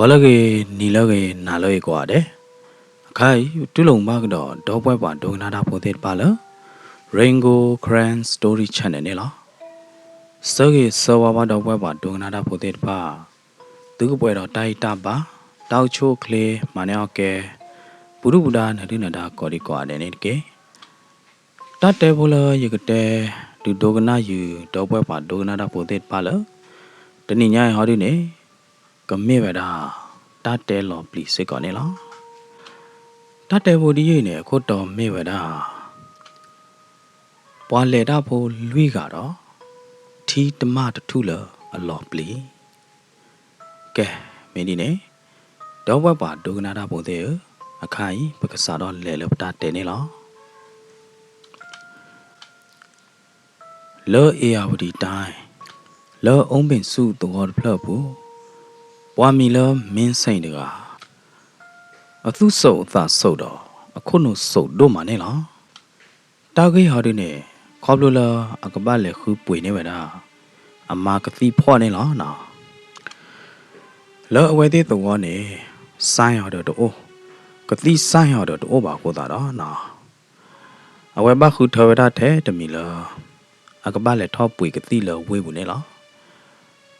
ဘောလကေနီလကေနာလောကွာတဲ့အခါတူလုံမကတော့ဒေါ်ပွဲပွားဒုံနာတာပိုတဲ့ပါလား Rainbow Cran Story Channel နဲ့လားစေကေစောဝါဘာဒေါ်ပွဲပွားဒုံနာတာပိုတဲ့ပါသူကပွဲတော့တိုက်တာပါတောက်ချိုးကလေးမနေအောင်ကဲဘုရုဗုဒ္ဓနတိနတာကော်ဒီကွာတဲ့နေကေတတ်တယ်ဘလရကတဲ့ဒုဒုကနာယူဒေါ်ပွဲပွားဒုံနာတာပိုတဲ့ပါလားတနည်းညာဟောဒီနေကမေဝဒါတတ်တယ်လို့ please ကောနေလားတတ်တယ်ဘိုဒီရဲ့နေခုတော်မေဝဒါပွာလေတာဖို့လွိကတော့ထီတမတထုလအလော please ကဲမင်းဒီနေတော့ဘပါဒုကနာတာဖို့တဲ့အခါကြီးပကစားတော့လဲလတတ်တယ်နေလားလောအေယာဝဒီတိုင်းလောအုံးပင်စုတော်ဖလဘူးပွာမီလမင်းဆိုင်တကအသူစုပ်အသာစုပ်တော့အခုနုစုပ်တို့မှနေလားတာကြီးဟာဒီနေခေါပလိုလာအကပတ်လေခူးပွေနေဝတာအမကတိဖော့နေလားနော်လောအဝဲသေးတော်နေဆိုင်းရတော့ကတိဆိုင်းရတော့ဘာကိုတာတော့နော်အဝဲဘခုထော်ဝတာတဲ့တမီလာအကပတ်လေထော့ပွေကတိလဝေးဘူးနေလား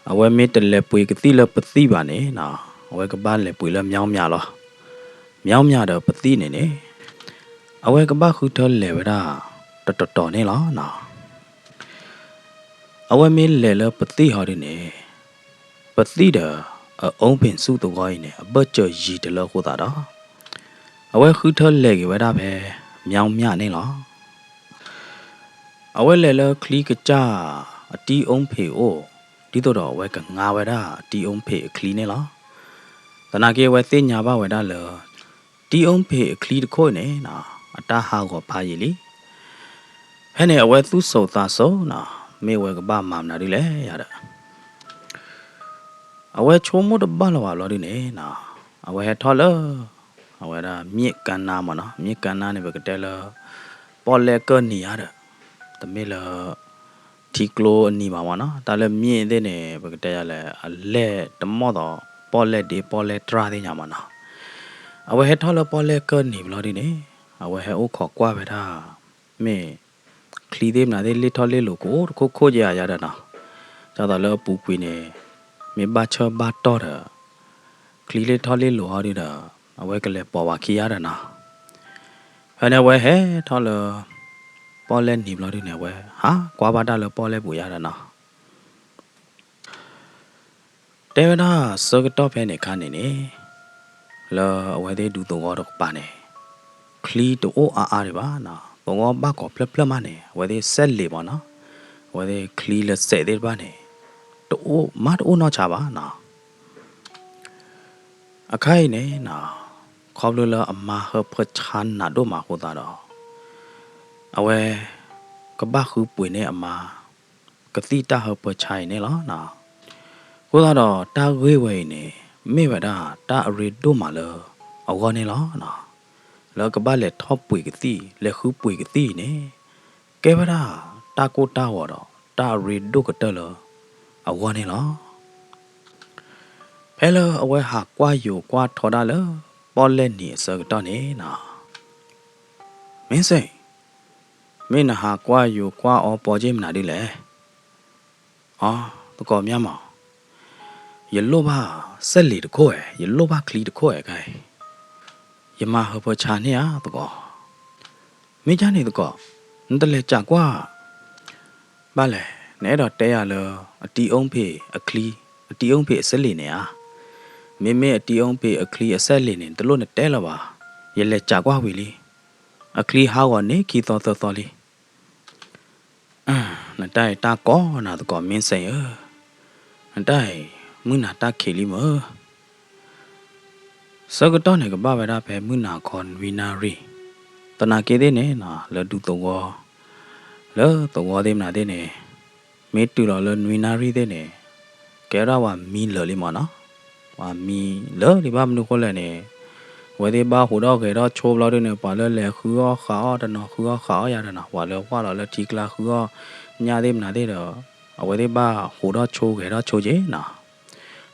အဝဲမေတလေပွေကတိလပတိပါနေနော်အဝဲကပတ်လေပွေလမြောင်းမြလားမြောင်းမြတော့ပတိနေနေအဝဲကပတ်ခုထော်လေဝတာတော်နေလားနော်အဝဲမေလေလပတိဟာဒီနေပတိတအုံးပင်စုတော်ကြီးနေအပတ်ကျော်ရီတလခိုးတာတော့အဝဲခုထော်လေကဝတာပဲမြောင်းမြနေလားအဝဲလေလခလီကကြအတီးအုံးဖေအိုဒီတော့ဝဲကငါဝဲတာတီးအုံးဖေခလီနေလားတနာကေဝဲသိညာဘဝဲတာလောတီးအုံးဖေခလီတခိုးနေနော်အတားဟာကိုဖာရီလီဟဲ့နေအဝဲသူ့စောသားစောနော်မေဝဲကဘာမမနာဒီလေရတာအဝဲချုံမတ်ဘာလောဒီနေနော်အဝဲထော်လောအဝဲဒါမြစ်ကန်နာမနော်မြစ်ကန်နာနေဘကတဲလောပေါ်လေကနီရတာတမေလတီကလိုအနီပါမနော်ဒါလည်းမြင့်တဲ့နေဘကတဲရလဲအလဲတမော့တော့ပေါ်လေဒီပေါ်လေတရာတဲ့ညာမနော်အဝဲထော်လောပေါ်လေကနီဘလောဒီနေအဝဲဟဲအိုခေါ်ကွာပဲတာမေခလီသေးမနာသေးလစ်ထော်လေးလို့ကိုခိုးကြရတာနော်ကျတော့လောပူပွေနေမေဘာချဘာတော်တာခလီလေးထော်လေးလို့ဟောဒီတာအဝဲကလေးပေါ်ပါခီရတာနော်ဟဲ့နေဝဲဟဲထော်လောပေါ်လဲနေဘလို့ဒီနေဝဲဟာကွာဘာတာလောပေါ်လဲပူရတာနော်တေဝနာစကတော့ဖဲနေခါနေနေလောအဝဲသေးဒူတော့တော့ပါနေခလီတိုအားရပါနော်ဘောဘာကောဖလမနေဝဲသေးဆက်လေပါနော်ဝဲသေးခလီလက်ဆက်သေးပါနေတိုမတ်အိုနော်ချပါနော်အခိုင်နေနော်ခေါပလလအမဟဖချန်နာဒိုမာခိုတာတော့အဝဲကဘာခုပွေနေအမကတိတဟပချိုင်နေလားနော်ကိုတော့တာဝေးဝဲနေမေဝဒါတာအရီဒိုမာလောအဝနေလားနော်လောကဘာလက်ထော့ပွေကတိလက်ခုပွေကတိနေကဲဗရာတာကိုတာဝတော့တာရီဒိုကတလောအဝနေလားဖဲလောအဝဲဟာကွာယူကွာထော်တာလောပေါ်လက်နေစကတော့နေနော်မင်းစိတ်မင်းဟာကွာယူကွာအော်ပေါ်ချင်းမနာဒီလေဟာတကောမြတ်မောင်ရလို့ပါဆက်လီတခိုးရလို့ပါခလီတခိုးခိုင်ယမဟဘချာနေရတကောမင်းချနေတကောနတလေကြကွာဘာလဲနဲတော့တဲရလောအတီအုံးဖေအခလီအတီအုံးဖေအဆက်လီနေရမင်းအတီအုံးဖေအခလီအဆက်လီနေတလို့နဲ့တဲလာပါရလေကြကွာဝီလီအခလီဟာဝနေခီတော်တော်လီနတိုင်တာကောနာတကောမင်းဆိုင်နတိုင်မွနာတာခေလီမစကတော့နေကဘာဝရဖဲမွနာခွန်ဝီနာရီတနာကေတဲ့နေနာလဒူတောလောတောသေးမနာတဲ့နေမေတူတော်လဝီနာရီတဲ့နေကဲရဝမီလလီမနော်ဝါမီလောဒီဘာမနုခေါ်လဲနေဝဲဒီဘာဟိုတော့ကေတော့ချိုးလို့တဲ့နေပါလဲလေခူရောခါတော့နော်ခူရောခါရတဲ့နော်ဝါလောဝါလောတီကလာခူရောညာသေးမနာသေးတော့အဝဲဒီဘာဟိုတော့ချိုးကေတော့ချိုးချေနော်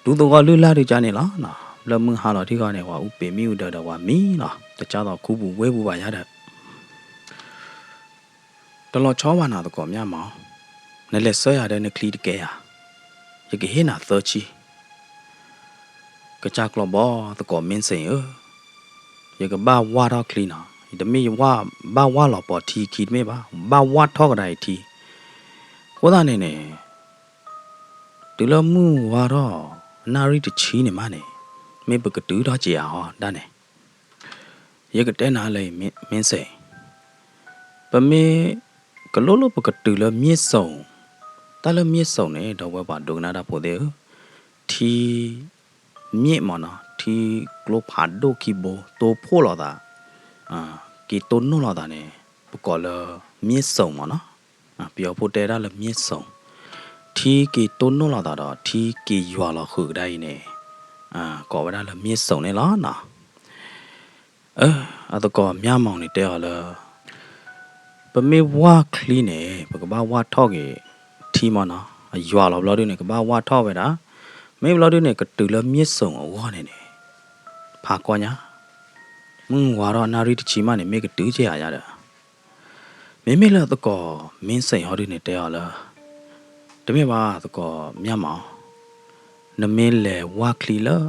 ဒူတော့လူလာတွေကြနေလားနော် lơ mưng hà lọ thì gọi này hòa u bể miu đời hòa mí nọ để cho nó cú bù quê bù bà giá được đó lo chó vào nào tao còn nha mà này là sơi ở đây này clear cái à cái hết nào tơ chi cái cha con bò tao còn miếng sấy ơ cái ba hoa đó clean à thì mi hoa ba hoa lọ bò thì kít mấy ba hoa thọ cái này thì có ta này nè từ lâu mu hoa đó nari thì chi này mà này mấy bữa cái thứ đó chỉ à họ đa này cái tên nào lấy miếng sấy và mấy cái lỗ lỗ bữa cái từ lâu miếng sầu ta lâu miếng sầu này đâu có bạn được nào đã phổ đấy thì miếng mà nó thì lỗ phá đô kỳ bồ tô phô lọ ta kỳ tôn nô lọ ta này bữa gọi là miếng sầu mà nó biểu phổ đấy là miếng sầu thì kỳ tôn nô lọ ta đó thì kỳ dọa lọ khử đây này có vậy đó là miếng sầu này ló nọ tôi có miếng mỏng này đây là bữa mấy hoa clean này bữa cái bao hoa thọ cái thì mà nó dọa lọ đó này cái bao hoa thọ vậy đó mấy lọ đó này cái từ là miếng sầu ở hoa này này phá qua nhá hoa đó nari thì chỉ mà này mấy cái thứ gì à đó mấy là tôi có miếng sấy họ đi này đây là thế mấy bà tôi có miếng mỏng nó mấy là hoa clean là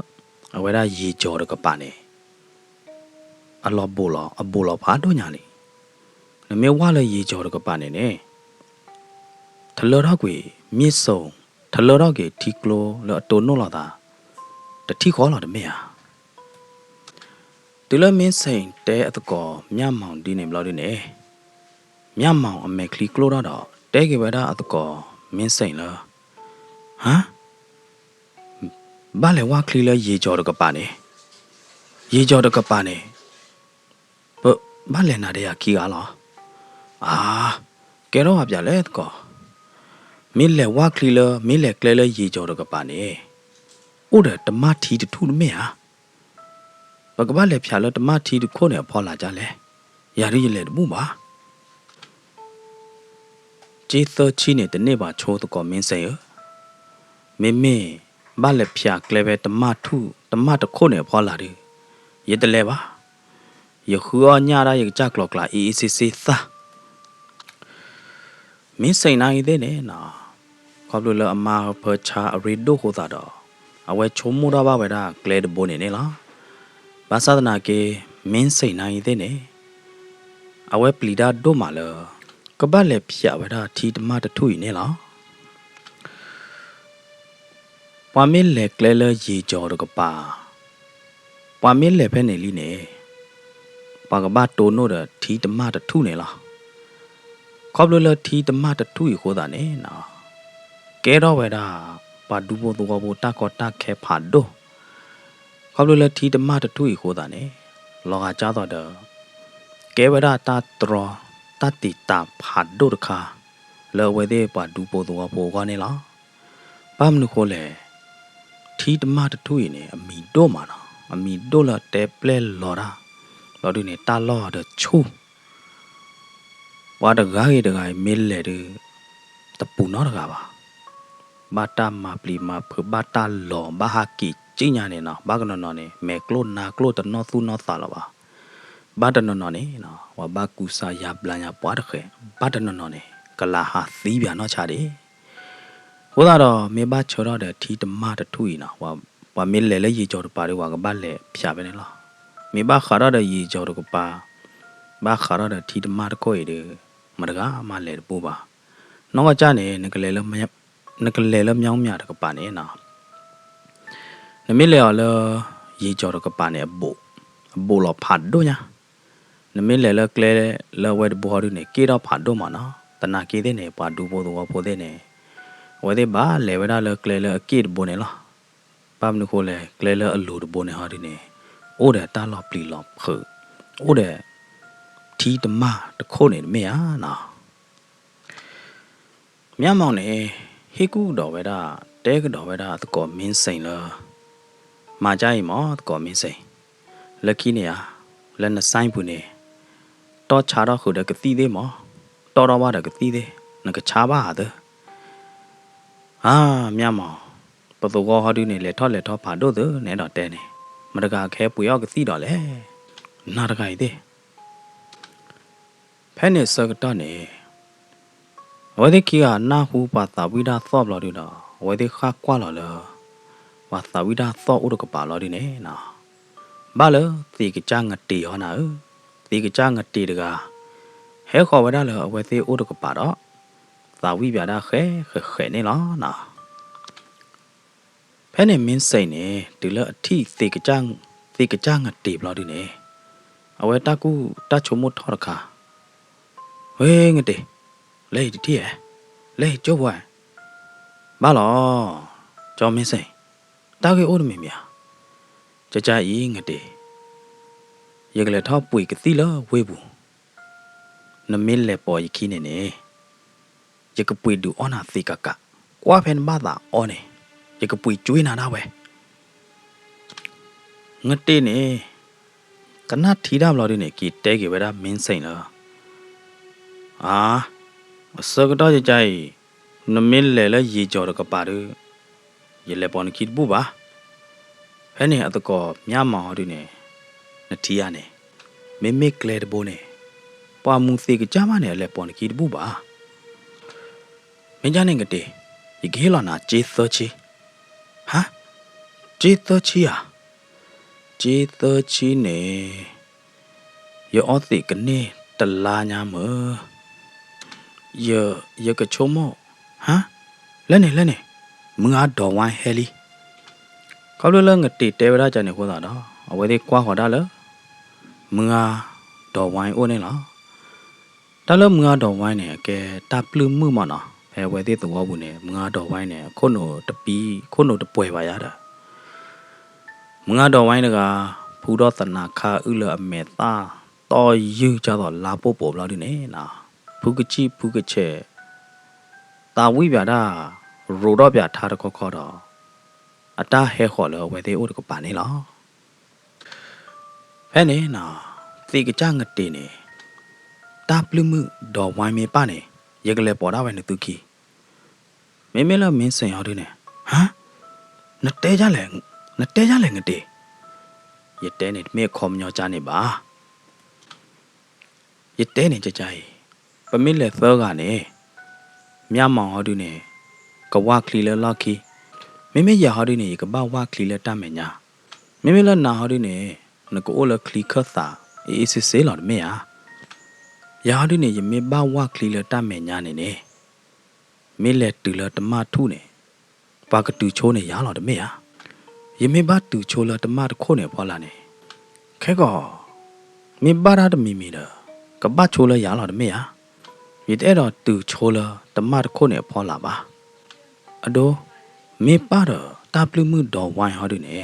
ở đây là gì cho được cái bàn này bồ lọ phá đôi nhà này nó mấy hoa là gì cho được cái bàn này nè thật lỡ đó quỷ miếng sầu thật lỡ đó cái thịt lô là tôn nó là taแต่ที่ขอเราไม่từ lúc mình sinh để tôi có miếng mỏng đi niệm lo đi nè miếng mỏng ở mấy click lô đó để cái vậy đó tôi có mình sinh là hả ba lẽ qua click là gì cho được các bạn này gì cho được các bạn này ba lẽ nào để kia à cái đó hấp dẫn lẽ có mình lẽ qua click là mình lẽ click là gì cho được các bạn này ủa để tầm mát thì thu được mấy và các bạn lẽ phải là tầm mát thì được khôn này phò là chả lẽ giờ đi lẽ đúng ba chỉ tớ chỉ này tên này bà cho tôi có miếng sấy mẹ ba lẽ phải cái về tầm mát được khôn này phò là đi giờ tên lẽ ba giờ khứa nhà ra giờ chắc lọc lại xí ta miếng sấy này thế này nọ có lúc là mà phải trả rido hồ ta đó ở ngoài chốn mua đó ba vậy đó kể được bốn này là bà sao na cái miếng sấy này thế này ở ngoài plida đô mà là các bạn lẽ phải vậy đó thì mà được thui này là bà miếng lẽ kể là gì cho được các bà miếng lẽ phải này li này bà các bạn tôn nó được thì mà được thui này là có lúc là thì mà được thui hồ ta này nọ cái đó vậy đó bà đu bộ tụi cô ta có ta khép phá đô có lúc là thì mà được thui hồ ta này lo cả cha đó cái vậy đó ta trò ta tị ta phá đô được cả lỡ vậy đấy bà đu bộ tụi cô qua này là bà mình nói là thì mà được thui này mình đô mà nó mình đô là đẹp lên lo ra lo đi này ta lo được chu và được gái mình lại được tập bù nó được cả bà ta mà bì mà phở bà ta lò bà hà kỳ chỉ nhà này nọ bà cái nó này mẹ clone na clone tận nó tu nó xả là bà tận nó này nọ và bà cú sa yap là nhà quá được bà tận nó này cái là hà xí bia nó chả đấy hôm đó mẹ bà chờ đó để thi tầm ma được thui nọ và mẹ lấy gì cho được bà đi và cái bà lấy phía bên này lo mẹ bà khá đó để gì cho được bà khá đó để thi tầm ma được coi được mà được á mà lấy được bù bà nó có cha này cái lấy làm nó cái lẽ làm nhau mía được các bạn ấy nào, nó mới lẽ là gì cho được các bạn ấy bộ là phạt đôi nhá, nó mới lẽ là cái là vậy bộ này kia đó phạt đôi mà nó, tận nào kia thế này phạt đôi bộ thế này, vậy thì bà lẽ vậy đó là cái là kia bộ này lo, bà mình nói là cái là lúa bộ này họ đi này, ô để ta lọp lì lọp khử, ô để thi tầm ma được khô này mấy á nào, mấy món này hi cú đổ vậy đó, té cái đổ vậy đó, tôi có miếng sấy là, mà trái mỏ tôi có miếng sấy, là khi này là nó sai bữa này, to chả đó khử được cái tí đấy mỏ, to đó ba được cái tí đấy, nó cái chả ba đó, miếng mỏ, bắt đầu có họ đi này lệ thoát phá đôi đó, này đó té này, မတကာခဲပွေရောကတိတော့လေနာတကိုင်တဲ့ဖဲနေစကတော့နေဝဲဒီကီကနာဟူပါတာဝိဒါသော့ဘလော်ဒီတော့ဝဲဒီခါကွာလော်လောဝါတာဝိဒါသော့ဥဒကပါလော်ဒီနေနော်ဘာလဲတီကကြငတီဟောနာတီကကြငတီတကဟဲခေါ်ဝဒါလောဝဲဒီဥဒကပါတော့သာဝိပြဒါခဲနေလောနော်ဖဲနေမင်းစိတ်နေဒီလအထိတီကကြငတီဘလော်ဒီနေအဝဲတကူတချုံမထော်တခါဝဲငတေလေဒီတီလေကျုပ်ဝဲဘာလောကြောမင်းစိန်တာကေအိုးမင်းမြကြကြဤငတေရကလေထောက်ပွေကတိလဝဲဘူးနမင်းလေပေါ်ရခိနေနေရကပွေဒူအောနာသိကကကွာဖန်ဘာသာအောနေရကပွေကျွေးနာနာဝဲငတေနေကနထီရမလို့ဒီနေကီတဲကေဝဲတာမင်းစိန်လားအာစကတော့ကြိုင်နမင်းလေလေရေကြော်တော့ကပါရရေလေပေါ်နခိဘူးပါဖဲနေအတကောမြမောင်တို့နေနထီရနေမေမေကလေတဘိုးနေပွာမှုစေကကြမနေလေပေါ်နခိဘူးပါမင်းကြနေကတေဒီကေလာနာဂျေသောချီဟာဂျေသောချီယာဂျေသောချီနေယောအသိကနေတလာညာမရကချုံမောဟမ်လဲနေမငါတော်ဝိုင်းဟဲလီကောက်လငတိတဲဝရကြနေခေါ်တာတော့အဝဲသေးကွာခေါ်တာလဲမငါတော်ဝိုင်းအိုးနေလားတလမငါတော်ဝိုင်းနေကဲတပလူမှုမနော်ဘယ်ဝဲသေးတော်ဘူးနေမငါတော်ဝိုင်းနေခုနိုတပီခုနိုတပွဲပါရတာမငါတော်ဝိုင်းတကဖူတော်တနာခါဥလအမေသားတော်ယူကြတော့လာပို့ပေါ်လာဒီနေနော်ဖုကချီဖုကချေတာဝိပြတာရိုတော့ပြထားတော့ခေါ်တော့အတားဟဲခေါ်လောဝဲသေးအိုးတကပါနေလားဖဲနေနော်သေကကြငတေနေတာပလူမှုတော်ဝိုင်းမေပါနေရကလေးပေါ်တာဝဲနေသူခီမင်းမင်းလားမင်းစင်ရောက်တယ်နေဟမ်နတဲကြလဲငတေရတဲနေမေခေါ်မညောကြနေပါရတဲနေကြကြပမင်းလေသောကနေမြမောင်ဟောတူနေကဝခလီလလခီမင်းမရဟောတူနေကပဝခလီလတမညာမင်းမလနာဟောတူနေနကိုလခလီခသာအေးစစ်စေးလော်မေယာရဟောတူနေယမေဘဝခလီလတမညာနေနေမင်းလေတူလတမထုနေပါကတူချိုးနေရလော်မေယာယမေဘတူချိုးလတမတခိုးနေဖောလာနေခဲကောမင်းပါရတမီမီတော့ကပချိုးလရလော်မေယာရတဲ့တော့တူချိုးလတမတခိုးနေဖောလာပါအဒိုမေပါတော့တပလူမှုတော်ဝိုင်းဟောတူနေ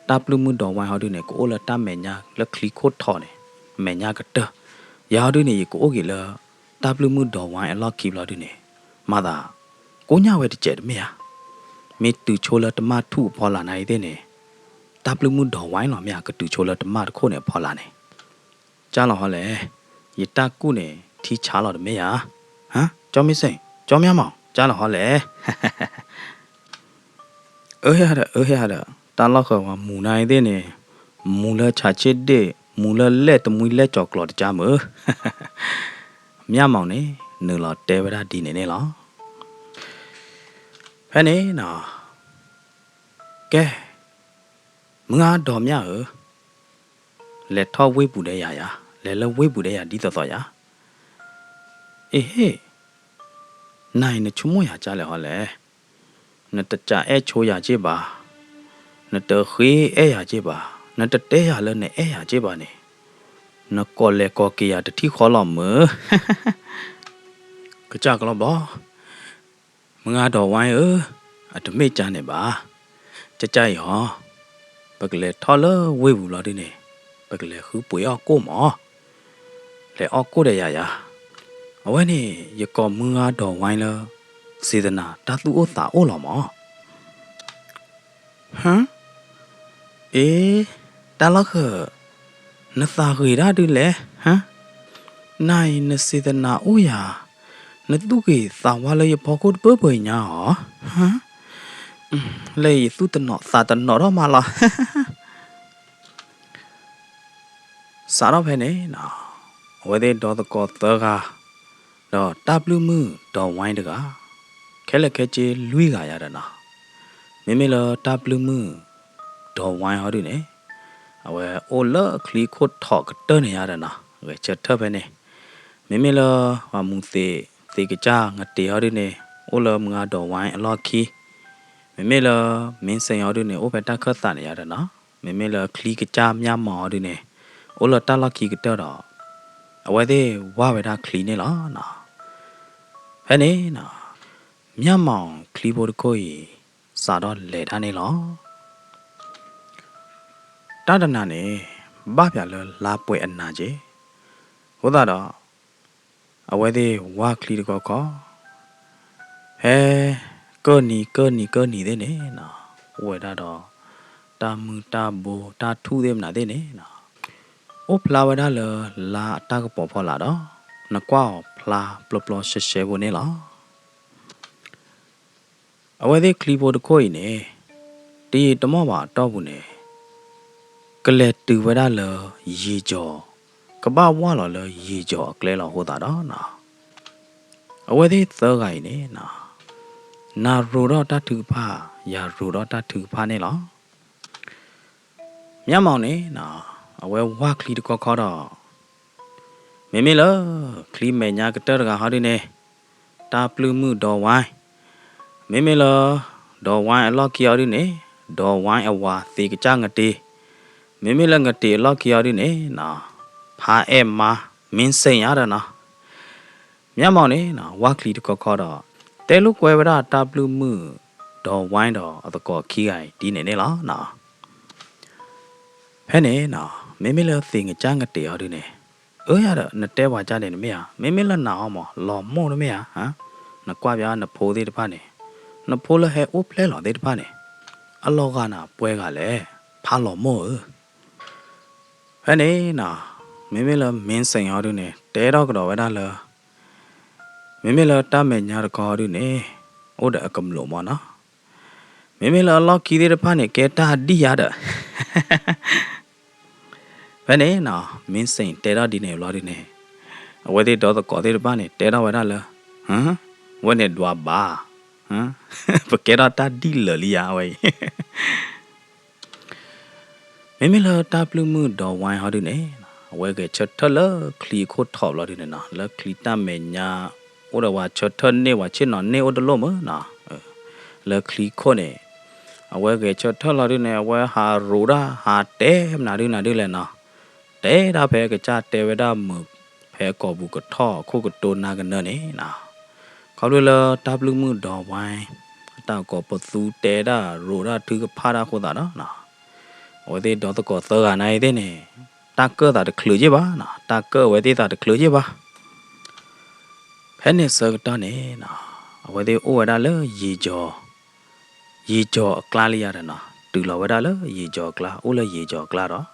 တပလူမှုတော်ဝိုင်းဟောတူနေကိုလတမညာလက်ခလီခိုးထော်နေမညာကတရဟောတူနေကိုအိုကေလတပလူမှုတော်ဝိုင်းအလော့ခီဘလော်တူနေမသာကိုညဝဲတကျဲမေယာမေတူချိုးလတမထုဖောလာနိုင်တဲ့နေတပလူမှုတော်ဝိုင်းလော်မြကတူချိုးလတမတခိုးနေဖောလာနေကြားလော်ဟောလေရတကုနေထီချာလော်မေယာဟမ်ကြောမင်းစိန်ကြောမြမောင်ကြားလော်ဟောလေအေးရတာလောက်ခေါ်မူနိုင်တဲ့နေမူလချချစ်တဲ့မူလလက်တမွေလက်ကြော်ကလော်တကြမမြမောင်နေနူလော်တဲဝရဒီနေလောဖဲနေနော်ကဲမငါတော်မြလက်ထောက်ဝေးပူတဲ့ရာလဲဝေးပူတဲ့ရာဒီတော်ရအေးဟေးနိုင်နချုံမရကြလဲဟောလဲနတကြအဲချိုးရကြပါနတခေအဲရကြပါနတတဲရလဲနဲ့အဲရကြပါနေနကောလေကောကီယာတတိခေါ်လောမကကြကလောဘောမငါတော်ဝိုင်းအတမိတ်ကြနေပါကြကြရောပကလေထော်လဝေးဘူးလားဒီနေပကလေခူပွေအောင်ကိုမောလေအောက်ကိုရရအဝဲနေရကောမငါတော်ဝိုင်းလစေဒနာတသူအိုတာအိုလောမောဟမ်အေးတလောက်ခနသာခေရာတူလေဟမ်နိုင်နစေဒနာအိုယာနတုကေသာဝါလေဘောကုတ်ပပွေညာဟမ်လေသူတနောသာတနောတော့မလား စာတော့ဖဲနေနော်ဝဲတဲ့ဒေါ်တကောသကတော့တပ်လူမှုဒေါ်ဝိုင်းတကခဲလက်ခဲချေလွိကရတယ်နော်မိမိလတပ်လူမှုဒေါ်ဝိုင်းဟောဒီနေအဝဲအိုလခလီခိုတ်ထောက်တနေရတယ်နော်ဝဲချက်ထဖဲနေမိမိလဝမှုသေကကြငတေဟောဒီနေအိုလမငါဒေါ်ဝိုင်းအလော့ခီမိမိလမင်းစင်ဟောဒီနေအိုဘက်တခတ်တနေရတယ်နော်မိမိလခလီကကြမြမော်ဒီနေအိုလတလော့ခီကတော့အဝဲသေးဝဝဲတာခလီနေလားနော်ဖဲနေနော်မြမောင်ခလီဘိုတကိုကြီးစာတော့လဲထားနေလောတဒနာနေဘာပြလလာပွဲအနာကြီးဟိုတော့အဝဲသေးဝါခလီတကောကောဟဲကောနီတဲ့နေနော်ဝဲတာတော့တာမူတာဘူတာထူးသေးမနာတဲ့နေနော်အိုဖလာဝဒါလာတာကပေါ်ဖော်လာတော့နကွာဖလာပလပလရှဲဘိုနေလားအဝဲသေးခလီဘိုတကိုကြီးနေတီတမောပါတော့ဘူးနေကလဲတူဝဒါလရေကြောကပဝါလောရေကြောကလဲလောဟိုတာတော့နော်အဝဲသေးသောကိုင်းနေနော်နာရူတော့တထူဖာရာရူတော့တထူဖာနေလောမြမောင်နေနော်အဝဲဝါခလီတကောခေါ်တော့မေလခလီမဲညာကတရကဟာဒီနေတာပလူမှုဒေါ်ဝိုင်းမေလဒေါ်ဝိုင်းအလော့ကီယာဒီနေဒေါ်ဝိုင်းအဝါသေကကြငတေမေလငတေအလော့ကီယာဒီနေနော်ဖာအဲမာမင်းစိန်ရတာနော်မြမောင်နေနော်ဝါခလီတကောခေါ်တော့တဲလူကွယ်ဝရတာပလူမှုဒေါ်ဝိုင်းတော့အတကောခီးကိုင်ဒီနေလားနော်ဖဲနေနော်မေလသေကကြငတေဟောဒီနေရတော့နတဲဝါကြတယ်မေမေလနာအောင်မလော်မော်မေဟမ်နကွာပြားနဖိုးသေးတဖာနေနဖိုးလဟဲအိုဖလဲလော်သေးတဖာနေအလောကနာပွဲကလည်းဖာလော်မော်ဖဲနေနော်မေလမင်းစိန်ဟောဒီနေတဲတော့ကတော့ဝဲတာလမေလတမဲညာကောဒီနေအိုဒအကမလို့မနော်မေလအလောကီသေးတဖာနေကဲတာဒီရတဲ့ဖဲနေနော်မင်းစိန်တဲတော့ဒီနေလော်ဒီနေအဝဲသေးတော့ကောသေးတပါနေတဲတော့ဝဲတာလားဟမ်ဝဲနေဒွာဘာဟမ်ပကဲတော့တာဒီလလီယာဝဲမေလတာပလူမှုတော့ဝိုင်းဟောဒီနေအဝဲကချက်ထလခလီခိုထောက်လော်ဒီနေနော်လခလီတမဲညာအိုဒဝါချက်ထနေဝါချင်းနော်နေအိုဒလို့မနော်လခလီခိုနေအဝဲကချက်ထလော်ဒီနေအဝဲဟာရူရာဟာတဲမနာဒီလဲနော်တဲဒါဖဲကကြတဲဝဲဒါမဖဲကောဘူးကထောခုကတိုနာကနဲနော်ခေါ်လတာဘလူမှုဒေါ်ဝိုင်းတောက်ကောပသူတဲဒါရိုဒါသူကဖားတာခိုတာနော်ဝဲသေးဒေါ်တကောသောကနိုင်တဲ့နေတာကတာတခလူကြီးပါနော်တာကဝဲသေးတာတခလူကြီးပါဖဲနေစကတော့နေနော်ဝဲသေးအိုဝဲဒါလေရေကြောအကလာလေးရတယ်နော်တူလောဝဲဒါလေရေကြောကလာအိုလေရေကြောကလာတော့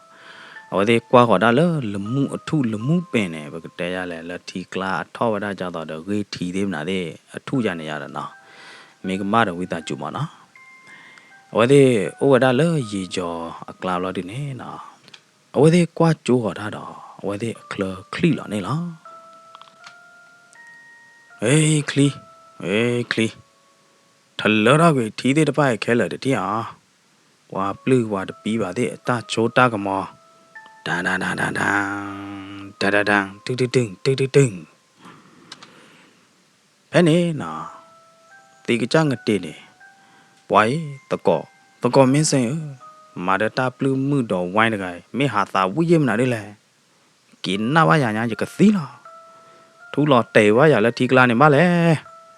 အဝသေးကွာခေါ်တာလမှုအထုလမှုပင်နေဘကတဲရလဲလထီကလာအထောဝဒကြတော့ဂေးထီသေးမနာတဲ့အထုကြနေရတာနော်မေကမရဝိတာကျူမနော်အဝသေးဩဝဒလရေကျော်အကလာလောဒီနေနော်အဝသေးကွာကျိုးခေါ်တာတော့အဝသေးအခလခလီလောနေလားဟေးခလီထလရကွေထီသေးတပိုက်ခဲလတဲ့တီဟာဝါပလူဝါတပီးပါတဲ့အတချိုးတာကမောတန်တူဘယ်နေနော်တီကကြငတေနေဘွိုင်းတကောမင်းစင်မာဒတာပလူမှုတော်ဝိုင်းတကိုင်မေဟာသာဝိယမနာလေလေกินနာဝါညာကသီလာထူလောတေဝါရလက်တီကလာနေမလဲ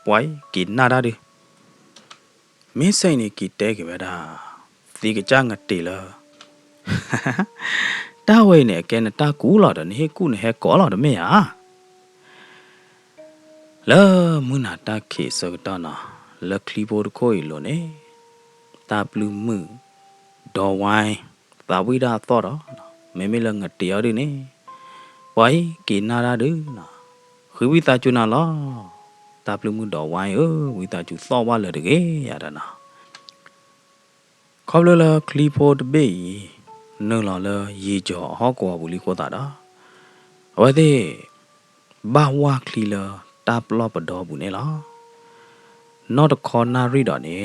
ဘွိုင်းกินနာတာဒီမင်းစိန်နေကီတဲကပဲဒါတီကကြငတေလားတာဝဲနေကဲတာကူလာတယ်နေကူနေဟဲကောလာတယ်မေယာလာမနာတာခေစကတော့နော်လက်ခလီဘိုတခိုးလို့နေတာဘလူးမှုဒေါ်ဝိုင်းတာဝိဒါသောတော့မေလငတ်တရားဒီနေဝိုင်းကိနာရာဒနော်ခဝိတာချူနာလောတာဘလူးမှုဒေါ်ဝိုင်းဝိတာချူသောဝါလေတကေရတာနော်ခေါပလခလီဘိုတဘေနော်လာရေကြောဟောကောဘူးလီခေါ်တာ ဝဲသေးဘာဝါခလီလာတာပလော့ပတော်ဘူးနေလားnot corner ရီတော့နေ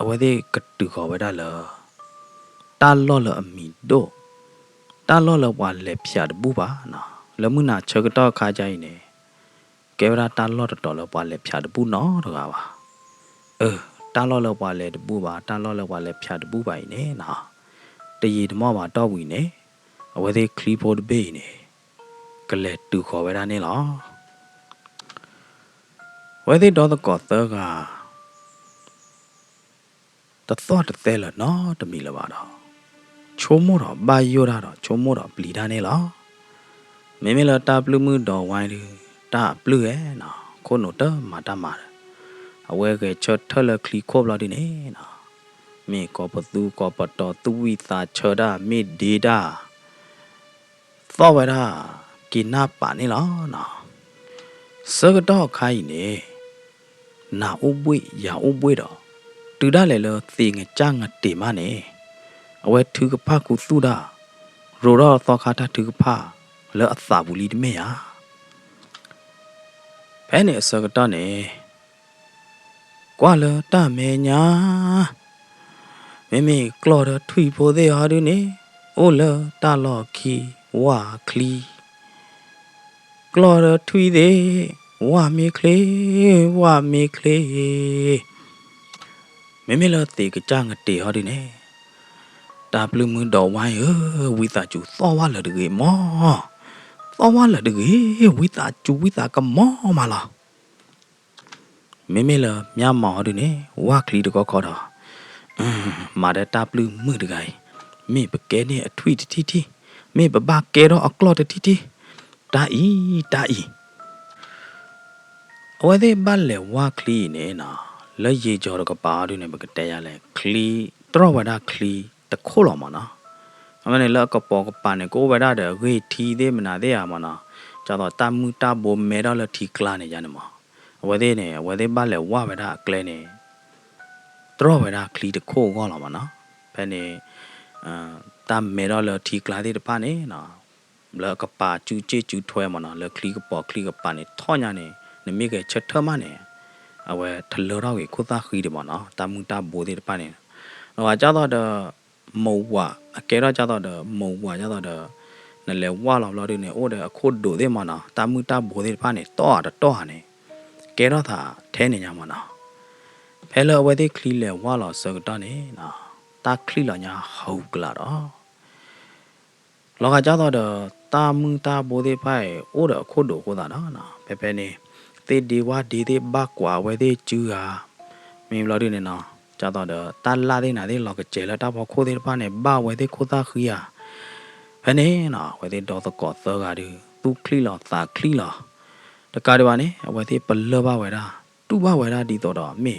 အဝဲသေးကတူခေါ်ဝဲတာလားတာလော့လအမီတို့တာလော့လဝါလက်ဖြတ်ဘူးပါနော်လမှုနာချကတော့ခါကြိုင်းနေကဲဝရာတာလော့တော်လပွားလက်ဖြတ်ဘူးနော်တကားပါတာလော့လပွားလက်ဘူးပါတာလော့လပွားလက်ဖြတ်ဘူးပါနေနော်တရီဓမောပါတော့ဘူးနေအဝဲသေးခလီဖို့တပေးနေကလက်တူခေါ်ဝဲတာနေလားဝဲသေးတော့ကောသကတသောတသေးလနော်တမီလပါတော့ချိုးမို့တော့ဘာယောတာတော့ချိုးမို့တော့ပလီတာနေလားမင်းမလတာပလူမှုတော့ဝိုင်းလူတာပလူရဲ့နော်ခုနိုတမာတာမာအဝဲကချတ်ထလခလီခေါပလာဒီနေနော်မေကောပသူကောပတော်သူဝိသာချောဒါမေဒေတာသောဝရကိနာပါနေလားနော်စကတော့ခိုင်းနေနာဥပွေရာဥပွေတော့တူဒါလေလောသေငကြငတေမနေအဝဲသူကဖကူသူဒါရိုတော့သောခါတာသူကဖလောအသာဘူးလီတမေယာဘဲနေစကတော့နေကွာလတမေညာမေကလော်ဒထွီဖို့သေးဟာဒီနေအိုလတာလော်ခီဝါခလီကလော်ဒထွီသေးဝါမေကလေးဝါမေကလေးမေလတေကကြငတေဟာဒီနေတာပလူမှုတော်ဝိုင်းဝိတာကျူသောဝါလတကေမောသောဝါလတကေဝိတာကျူဝိတာကမောမလားမေလမြမောဒီနေဝါကလီတကောခေါ်တော့မာဒတာပလူမှုတကိုင်မေပကဲနေအထွီတီတီမေပပကဲတော့အကလော့တီတီတာဤအဝဲသေးဘာလဲဝါကလီနေနော်လက်ရည်ကြော်တော့ကပါတို့နေဘကတဲရလဲခလီတော့ဝဒခလီတခိုးလော်မနော်အမနဲ့လက်ကပေါ်ကပါနေကိုဝဒတဲ့ဝေထီသေးမနာသေးရမနော်ကျတော့တမှုတဘိုမဲတော့လက်ထီကလာနေကြနေမှာအဝဲသေးဘာလဲဝဝဒကလဲနေတော့ဝဒခလီတခိုးကောလော်မနော်ဘယ်နေတမဲတော့လက်ထီကလာသေးတပါနေနော်လက်ကပါကျူချေကျူထွဲမနော်လက်ခလီကပေါ်ခလီကပါနေထောညာနေနမိကချက်ထမနေအဝဲထလောတော့ကိုခုသားခီးတယ်ပေါ့နော်တမှုတဘိုးတဲ့ပါနေဟိုကြတော့မုံဝအကဲတော့ကြတော့မုံဝကြတော့နလဲဝါလောက်လို့နေအိုးတဲ့အခုဒိုတဲ့မနော်တမှုတဘိုးတဲ့ပါနေတော့ဟာနေကဲတော့သာထဲနေညမနော်ဖဲလအဝဲတဲ့ခလီလဲဝါလောက်စကတော့နေနော်တာခလီလောညာဟုတ်ကလာတော့လောကကြတော့တမှုတဘိုးတဲ့ပါအိုးတဲ့အခုဒိုကိုသာနော်ဖဲနေတေဒီဝါဒီတေဘကွာဝဲသေးကျူဟာမင်းလို့နေနော်ကြတော့တာလာသေးနာသေးလောက်ကကျဲလာတော့ခိုးသေးပါနဲ့ဘာဝဲသေးခိုးသားခီယာဘယ်နေနော်ဝဲသေးတော့ကောသောကတူသူခလီလောသာခလီလောတကားတပါနေဝဲသေးပလောပါဝဲတာတူပါဝဲတာဒီတော့မေ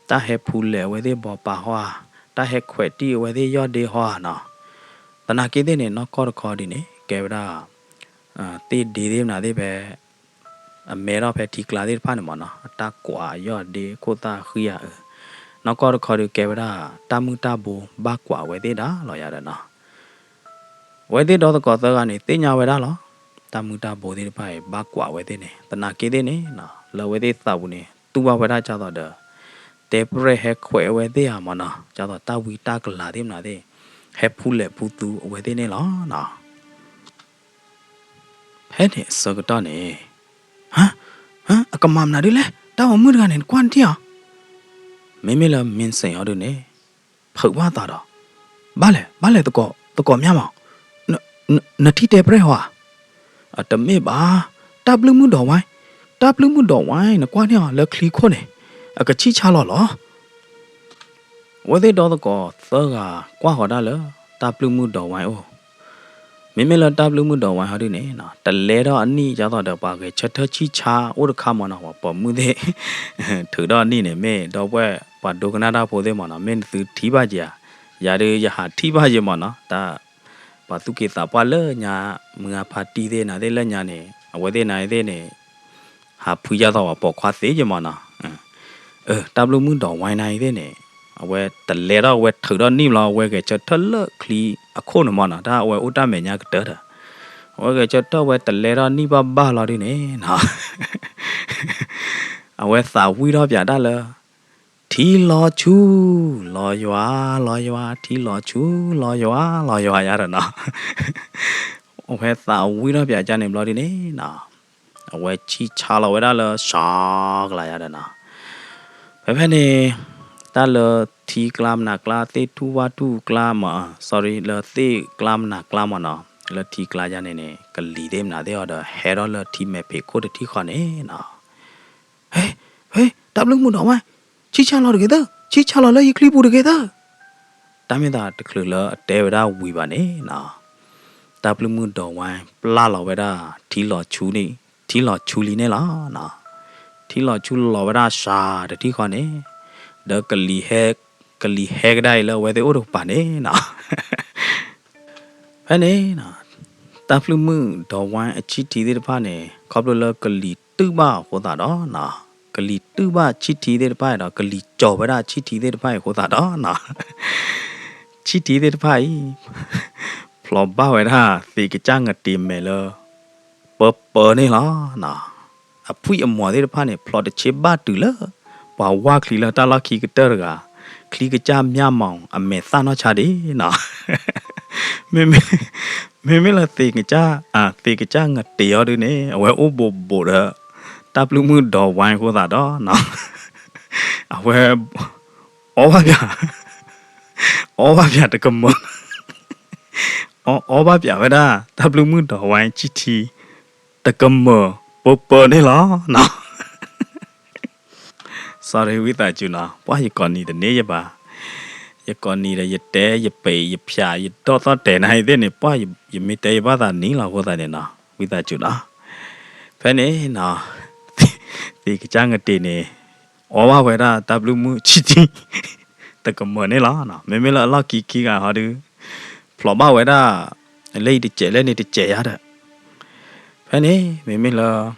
တာဟဲဖူလဲဝဲသေးဘောပါဟွာတာဟဲခွဲတီဝဲသေးရော့ဒေဟွာနော်တနာကေတဲ့နေနော်ခေါ်ဒီနေကဲဗရာတေဒီသေးနာသေးပဲအမေတော့ဖဲတီကလာသေးဖာနေမနော်အတကွာရော့ဒီခိုတာခီယာနော်ခေါ်ကဲဗရာတမှုတဘူဘကွာဝဲသေးတာလော်ရတယ်နော်ဝဲသေးတော့ကောသကနေတင်ညာဝဲတာလောတမှုတဘူသေးဖိုင်ဘကွာဝဲသေးနေတနာကေသေးနေနော်လော်ဝဲသေးသဘူးနေသူဘဝဲတာကြတော့တေပရဟဲခွဲဝဲသေးရမနော်ကြတော့တဝီတကလာသေးမလားသေးဟဲဖူးလက်ဖူးသူဝဲသေးနေလောနော်ဖဲနေစကတော့နေအကမမနာဒီလေတောင်းမှုကနေကွန်တီယာမေလာမင်းစင်ရတော့နေဖုတ်ဝါတာတော့ဘာလဲတကောမြမောင်နတိတေပရဟွာအတမေပါတပလူမှုတော်ဝိုင်းနကွာနေလက်ခလီခွနေအကချိချလောဝဲသေးတော့ကောသောကကွာဟောတာလေတပလူမှုတော်ဝိုင်းအိုမေလာတပလူမှုတော်ဝိုင်းဟာဒီနေနော်တလဲတော့အနိကြတော့ပါကေချက်ထချိချာဥဒခမနော်ပေါ်မှုသေးထူတော့နိနေမေတော့ပွဲပါဒုကနာတာဖို့သေးမနော်မင်းသူထီပါကြရာရရဟာထီပါကြမနော်ဒါပါသူကေတာပါလညာမငါဖာတီသေးနာသေးလက်ညာနေအဝဲသေးနိုင်သေးနေဟာဖူရတော့ပေါ်ခွာသေးကြမနော်တပလူမှုတော်ဝိုင်းနိုင်သေးနေအဝဲတလဲတော့ဝဲထူတော့နိမလားဝဲကေချက်ထလခလီအခုနမနော်ဒါဝဲဥတမေညာကတတာ Oke chota we telera ni ba lo đi nè nó à we sa wi đó bia đó là thi lo yoa thi lo yoa ya rồi nó we sa wi đó bia cha nem lo đi nè nó we chi cha lo we đó là sa la ya rồi nó phải nè ta là thi clam na cla te tu wa tu clam mà sorry là te clam na clam mà nó là thi cla ya nè cái lý đêm nào đấy ở hè đó là thi mẹ phải cô được thi khó nè nó hey đáp lưng muốn đâu mà chi cha lo được cái đó chi cha lo là y clip được cái đó ta mới ta được là để ra vui bà nè nó đáp lưng muốn đâu mà la lo vậy đó thi lo chú nè thi lo chú lý nè nó thi lo chú lo vậy đó sa được thi khó nè đó cái lý cái đây là vậy thì ô được bà nè nó phải nè nó đáp lưng muốn đâu mà chi thì để bà nè có là cái lý tư ba của ta đó nó cái lý tư ba chi thì để phải đó cái lý cho vậy đó chi thì để phải của ta đó nó chi thì để phải phò ba vậy đó thì cái trang ngặt tìm mẹ là bờ này nó à phui ở ngoài để phải này phò để chế ba từ là bảo qua khi là ta là khi cái tơ cả khi cái trang nhà mỏng à mẹ ta nó chả đi nó mẹ là thì cái trang ngặt tiệt rồi nè ở ô bộ đó đáp lưng mưa đỏ vàng của ta đó nó à về ó ba bia được cầm mơ ó ba bia vậy đó đáp lưng mưa đỏ vàng chi thì được cầm mơ bờ này nó sorry với ta chú nó quá gì còn gì để nấy bà giờ còn gì là giờ té giờ bể giờ pia giờ to té này thế này quá giờ mấy té ba ta ní là của ta này nó với ta chú nó phải nè nó thì cái trang cái tiền này ở bao vậy đó đáp lưng mưa chi thì được cầm mơ này nó mấy là lo kỳ cả họ được phò bao vậy đó lấy đi chạy lên đi chạy á đó phải nè mấy là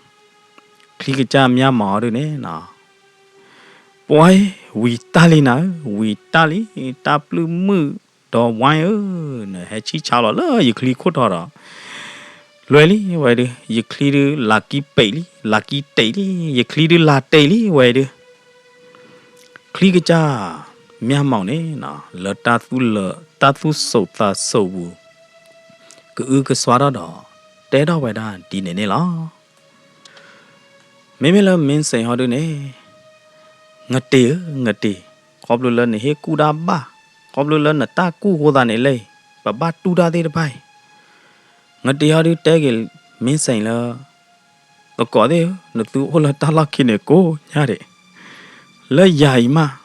khi cái cha mía mỏ được nè nó boy we tali đáp lưng mưa đó vay nè hay chi chào là giờ khi khốt đó rồi đi vậy đi giờ khi đi lucky tẩy đi giờ khi đi là tẩy đi vậy đi khi cái cha mía mỏ nè nó là ta tu sâu cái xóa đó té đó vậy đó đi nè lo mấy là mình sẽ hỏi được nè ngặt tì có lúc lần này hết cú đa ba có lúc lần là ta cú hồ ta này lấy và ba tu đa thế đấy ngặt tì hỏi được té cái mình sẽ là nó có đấy nó tu hồ là ta là khi này cô nhá đấy lấy dài mà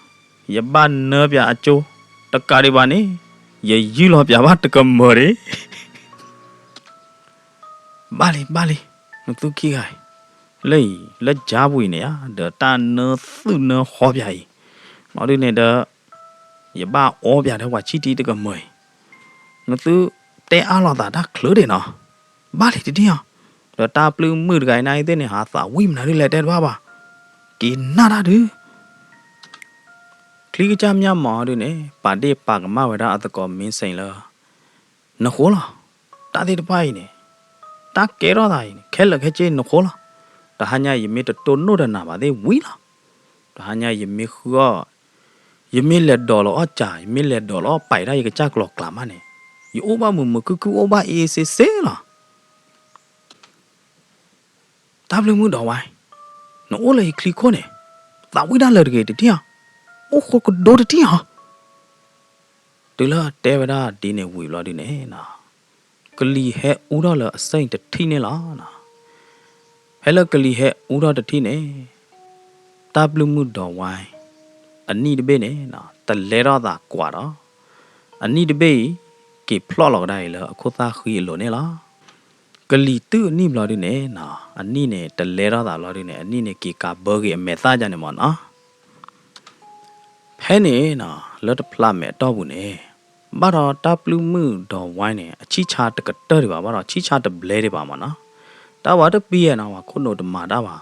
giờ ba nơ bia cho tất cả đi ba này giờ dư lo bia ba tất cả mở đấy ba li nó tu kia ai lấy giá bùi này á để ta nơ sư nơ khó bia mà đi này để giờ ba ó bia để qua chi tí tất cả mười nó tu té á lo ta đã khử đấy nó ba li đi à để ta plư mưa cái này thế này hả sao wim này đi lại đây ba kỳ na đã được khi cái chăm nhá mỏ đi nè bà đi bà cái má vậy đó ta còn mình sinh là nó khó là ta đi bay nè ta kéo đó này kéo là cái trên nó khó là ta hai nhà gì được tôn nó nào bà đi quý là ta hai nhà gì khứa gì lẹt đỏ lọ chả gì lẹt đỏ lọ bảy đây cái chắc lọt làm anh này gì ô ba mù cứ ô ba ECC là ta lên muốn đỏ vậy nó ô là khi khó nè ta quý đã lời cái gì à ô khó có đồ được hả từ là té vậy đó đi này vui lo đi này nè cái ly hệ u đó là xây được thi này là nè hay là cái ly hệ u đó được thi này ta blue mood đỏ ngoài anh đi bên này nè ta lấy ra đã quả đó anh đi bên cái plot lọc đây là cô ta khơi lỗ này là cái ly tư anh đi lo đi này nè anh đi này ta lấy ra đã lo đi này anh đi này cái cá bơ cái mẹ ta cho này mà nó hay nè nè lỡ được làm mẹ đau buồn nè bà đó ta blue mưa đỏ wine nè chi cha được cái tơ đi bà đó chi cha được ble đi bà mà nó ta bảo được bia nào mà con đồ mà đã bà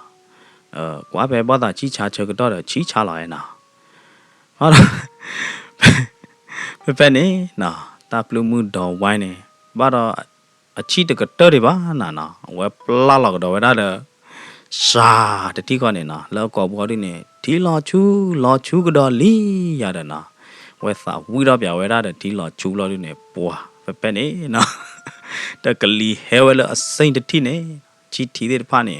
quá bé bà ta chi cha chơi cái đó là chi cha lại nè bà đó bé nè nè ta blue mưa đỏ wine nè bà đó chi de ka te de ba na we pla la do we da de sa de ti ko ne na lo ko bo de ne ti lo chu ka do li ya de na we sa wi do pya we da de ti lo chu lo de ne bwa pe ne na da ka li he we lo a saint de ti ne chi ti de pha ne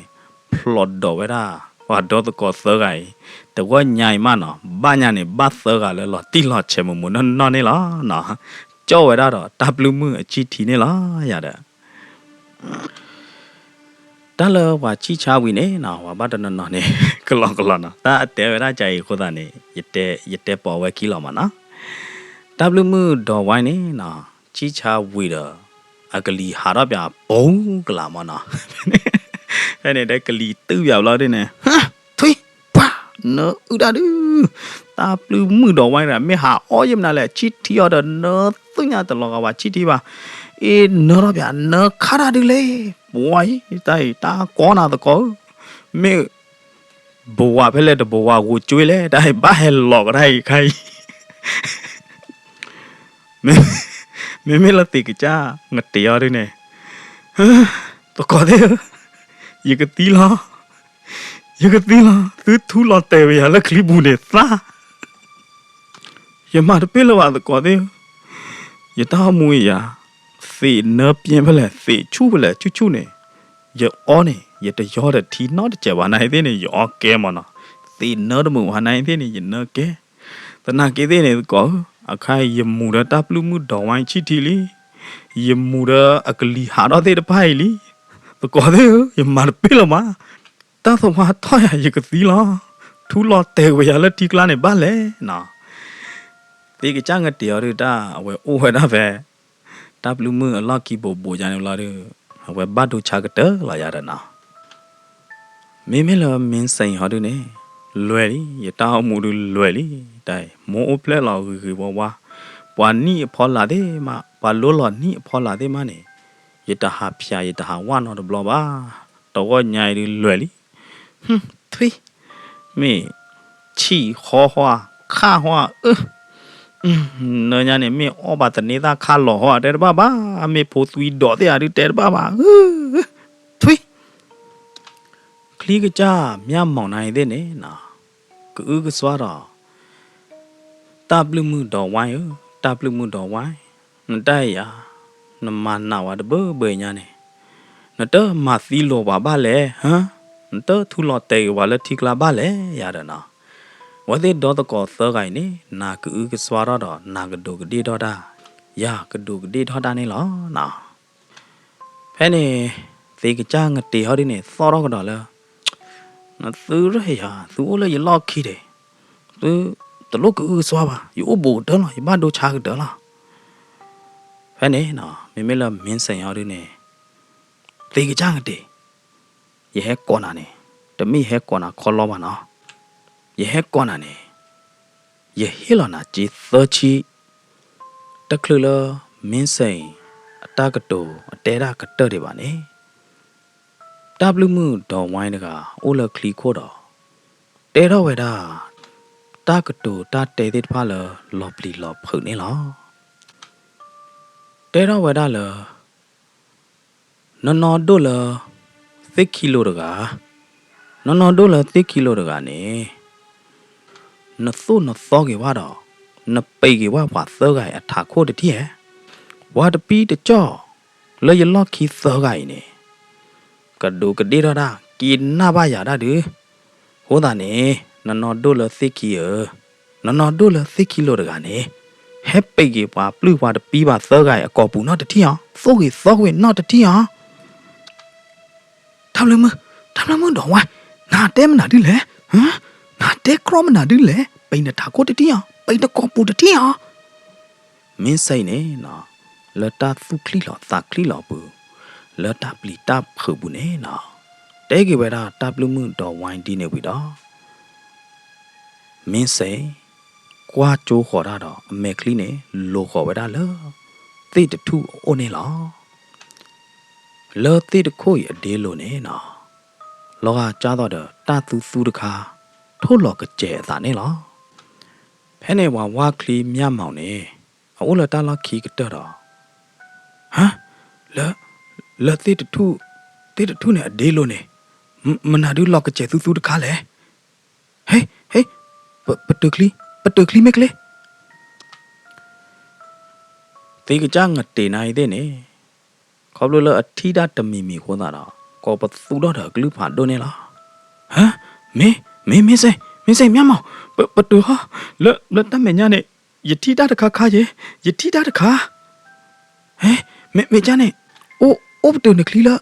plot do we da wa do the ko so gai de wa nyai ma no ba nya ne ba so ga le lo ti lo che mo mo no ne la na cho we da do w mu a chi ti ne la ya da da lo wa chi cha wi ne na wa ba da no ne ka lo na da te we da jai ko da ne yete po we ki lo ma na w mu do wai ne na chi cha wi da a ka li ha da pya bong ka la ma naအဲ့နဲ့ကလီတူရောက်လာတဲ့နဲ့ဟာထွေးပါနော်ဥဒါဒူတာပလူမှုတော်ဝိုင်းရမေဟာအော်ယမနာလဲချီတီရတဲ့နော်သူညာတလောကပါချီတီပါအေးနော်တော့ဗျာနော်ခါရတူလေဘွားတိုင်တာကောနာတကောမေဘွားဖဲလဲတဘွားကိုကျွေးလဲတိုင်ဘာဟဲလောကရိုင်ခိုင်မေလာတိကကြငတ်တရားရနေတကောတဲ့ये कती ला तू थू लाते हुए यार लकली बूने सा ये मार पे लवा तो कौन ये ता मुझे यार से न पिए भले से चू भले चू ने ये ऑने ये तो यार थी ना तो जवान है देने ये ऑ के मना से न तो मुँह है देने ये न के तो ना के देने तो कौ अखाई ये मुड़ा टापलू मुड़ा वाइन चीटी ली ये मुड़ा अकली हारा दे तो पाई ली तो कह दे ये मार पे लो माँ ता तो वहाँ था यार ये कती ला थू लाते हुए यार ठीक लाने बाले ना ते के चांग टे और ता वे ओ है ना वे टापलू मुँ अल्लाह की बो जाने वाला रे वे बात उछा के टे ला यार ना में ला में सही हारू ने लुएली ये ता मुड़ू लुएली ताई मो उपले ला हुई वो पानी फल ला दे माँ पालो ला नी फल ला दे माँ ने ये तो हाफिया ये तो हावान और ब्लॉबा तो वो न्याय लुएली थी मैं छी हुआ खा हुआ न जाने मैं ओ बात नहीं था खा लो हुआ तेरे बाबा मैं पोतुई डोते आ रही तेरे बाबा थी क्लिक जा म्याम मौनाई दे ने ना कुछ स्वारा ताबलू मुंडो वाई न डाया न मानना वाद बे न्याने न तो मासी लो बाबा ले हाँ न तो थूलो ते वाले ठीक ला बाले यार ना वदे दो तो को सगाई ने ना कुछ स्वारा डो ना कदू कदी डोडा या कदू कदी डोडा ने लो ना पहले ते के चांग ते हरी ने स्वारा को डाला न सूर है यार सूर ले ये लॉक की दे तो लोग कुछ स्वाबा ये ओ बोट डला ये बात दो छाग डला पहले ना मैं ला में से यार ने ते के चांग ते ये है कौन आने तो मैं है कौन आ खोलो बना ये है कौन आने ये हिला ना जी सची तकलुला में से ताकतो तेरा कट्टर बाने ताबलू मु दो वाइन का ओला क्ली खोड़ा तेरा वेदा ताकतो ता तेरे पाला लॉपली लॉप होने ला तेरा वेदा ला नौ डॉलर 6 किलो रगा नौ डॉलर 6 किलो रगा ने न सो के वादा न पे के वा सगा अठा खो दे थी है वा द पी द चो ले ये लॉक की सगा ने कदू कदी दा किन ना बा या दा दे हो दा ने नौ डॉलर 6 किलो नौ डॉलर 6 किलो रगा ने है पे के वा प्लू वा द पी बा सगा अको पू न द थी हां सो के न द थी हांทำเลยมึงดอกวะนาเต้มนาดิเลยฮะนาเต้ครอมนาดิเลยไปนะทาโคตที่อ่ะไปนะกอปูที่อ่ะမင်းစိတ်နေနော်လတာသူခလီလောသာခလီလောဘူးလတာပလီတာဖူဘူးနေနော်တဲကေဝဲတာတပ်လူမှုတော်ဝိုင်းဒီနေပြီတော့မင်းစိတ်ကွာကျိုးခေါ်တာတော့အမေခလီနေလိုခေါ်ဝဲတာလောသိတထူအိုနေလောလောတိတခိုရအဒေးလို့နေနော်လောကကြားတော့တာသူသူတခါထိုးလောကကျဲသာနေလောဖဲနေဝါခလီမြမောင်နေအိုလတာလခီကတော့ဟမ် le te tu ne de lo ne mana du lo ka che tu de kha le hey patukli mek le te ka cha nga te nai de ne kho lo le athi da tamimi kho da da ko pa tu do da klu pha do ne la ha me sai mya mo pa tu ha le ta me nya ne yati da kha kha ye yati da kha me cha ne o pa tu ne kli la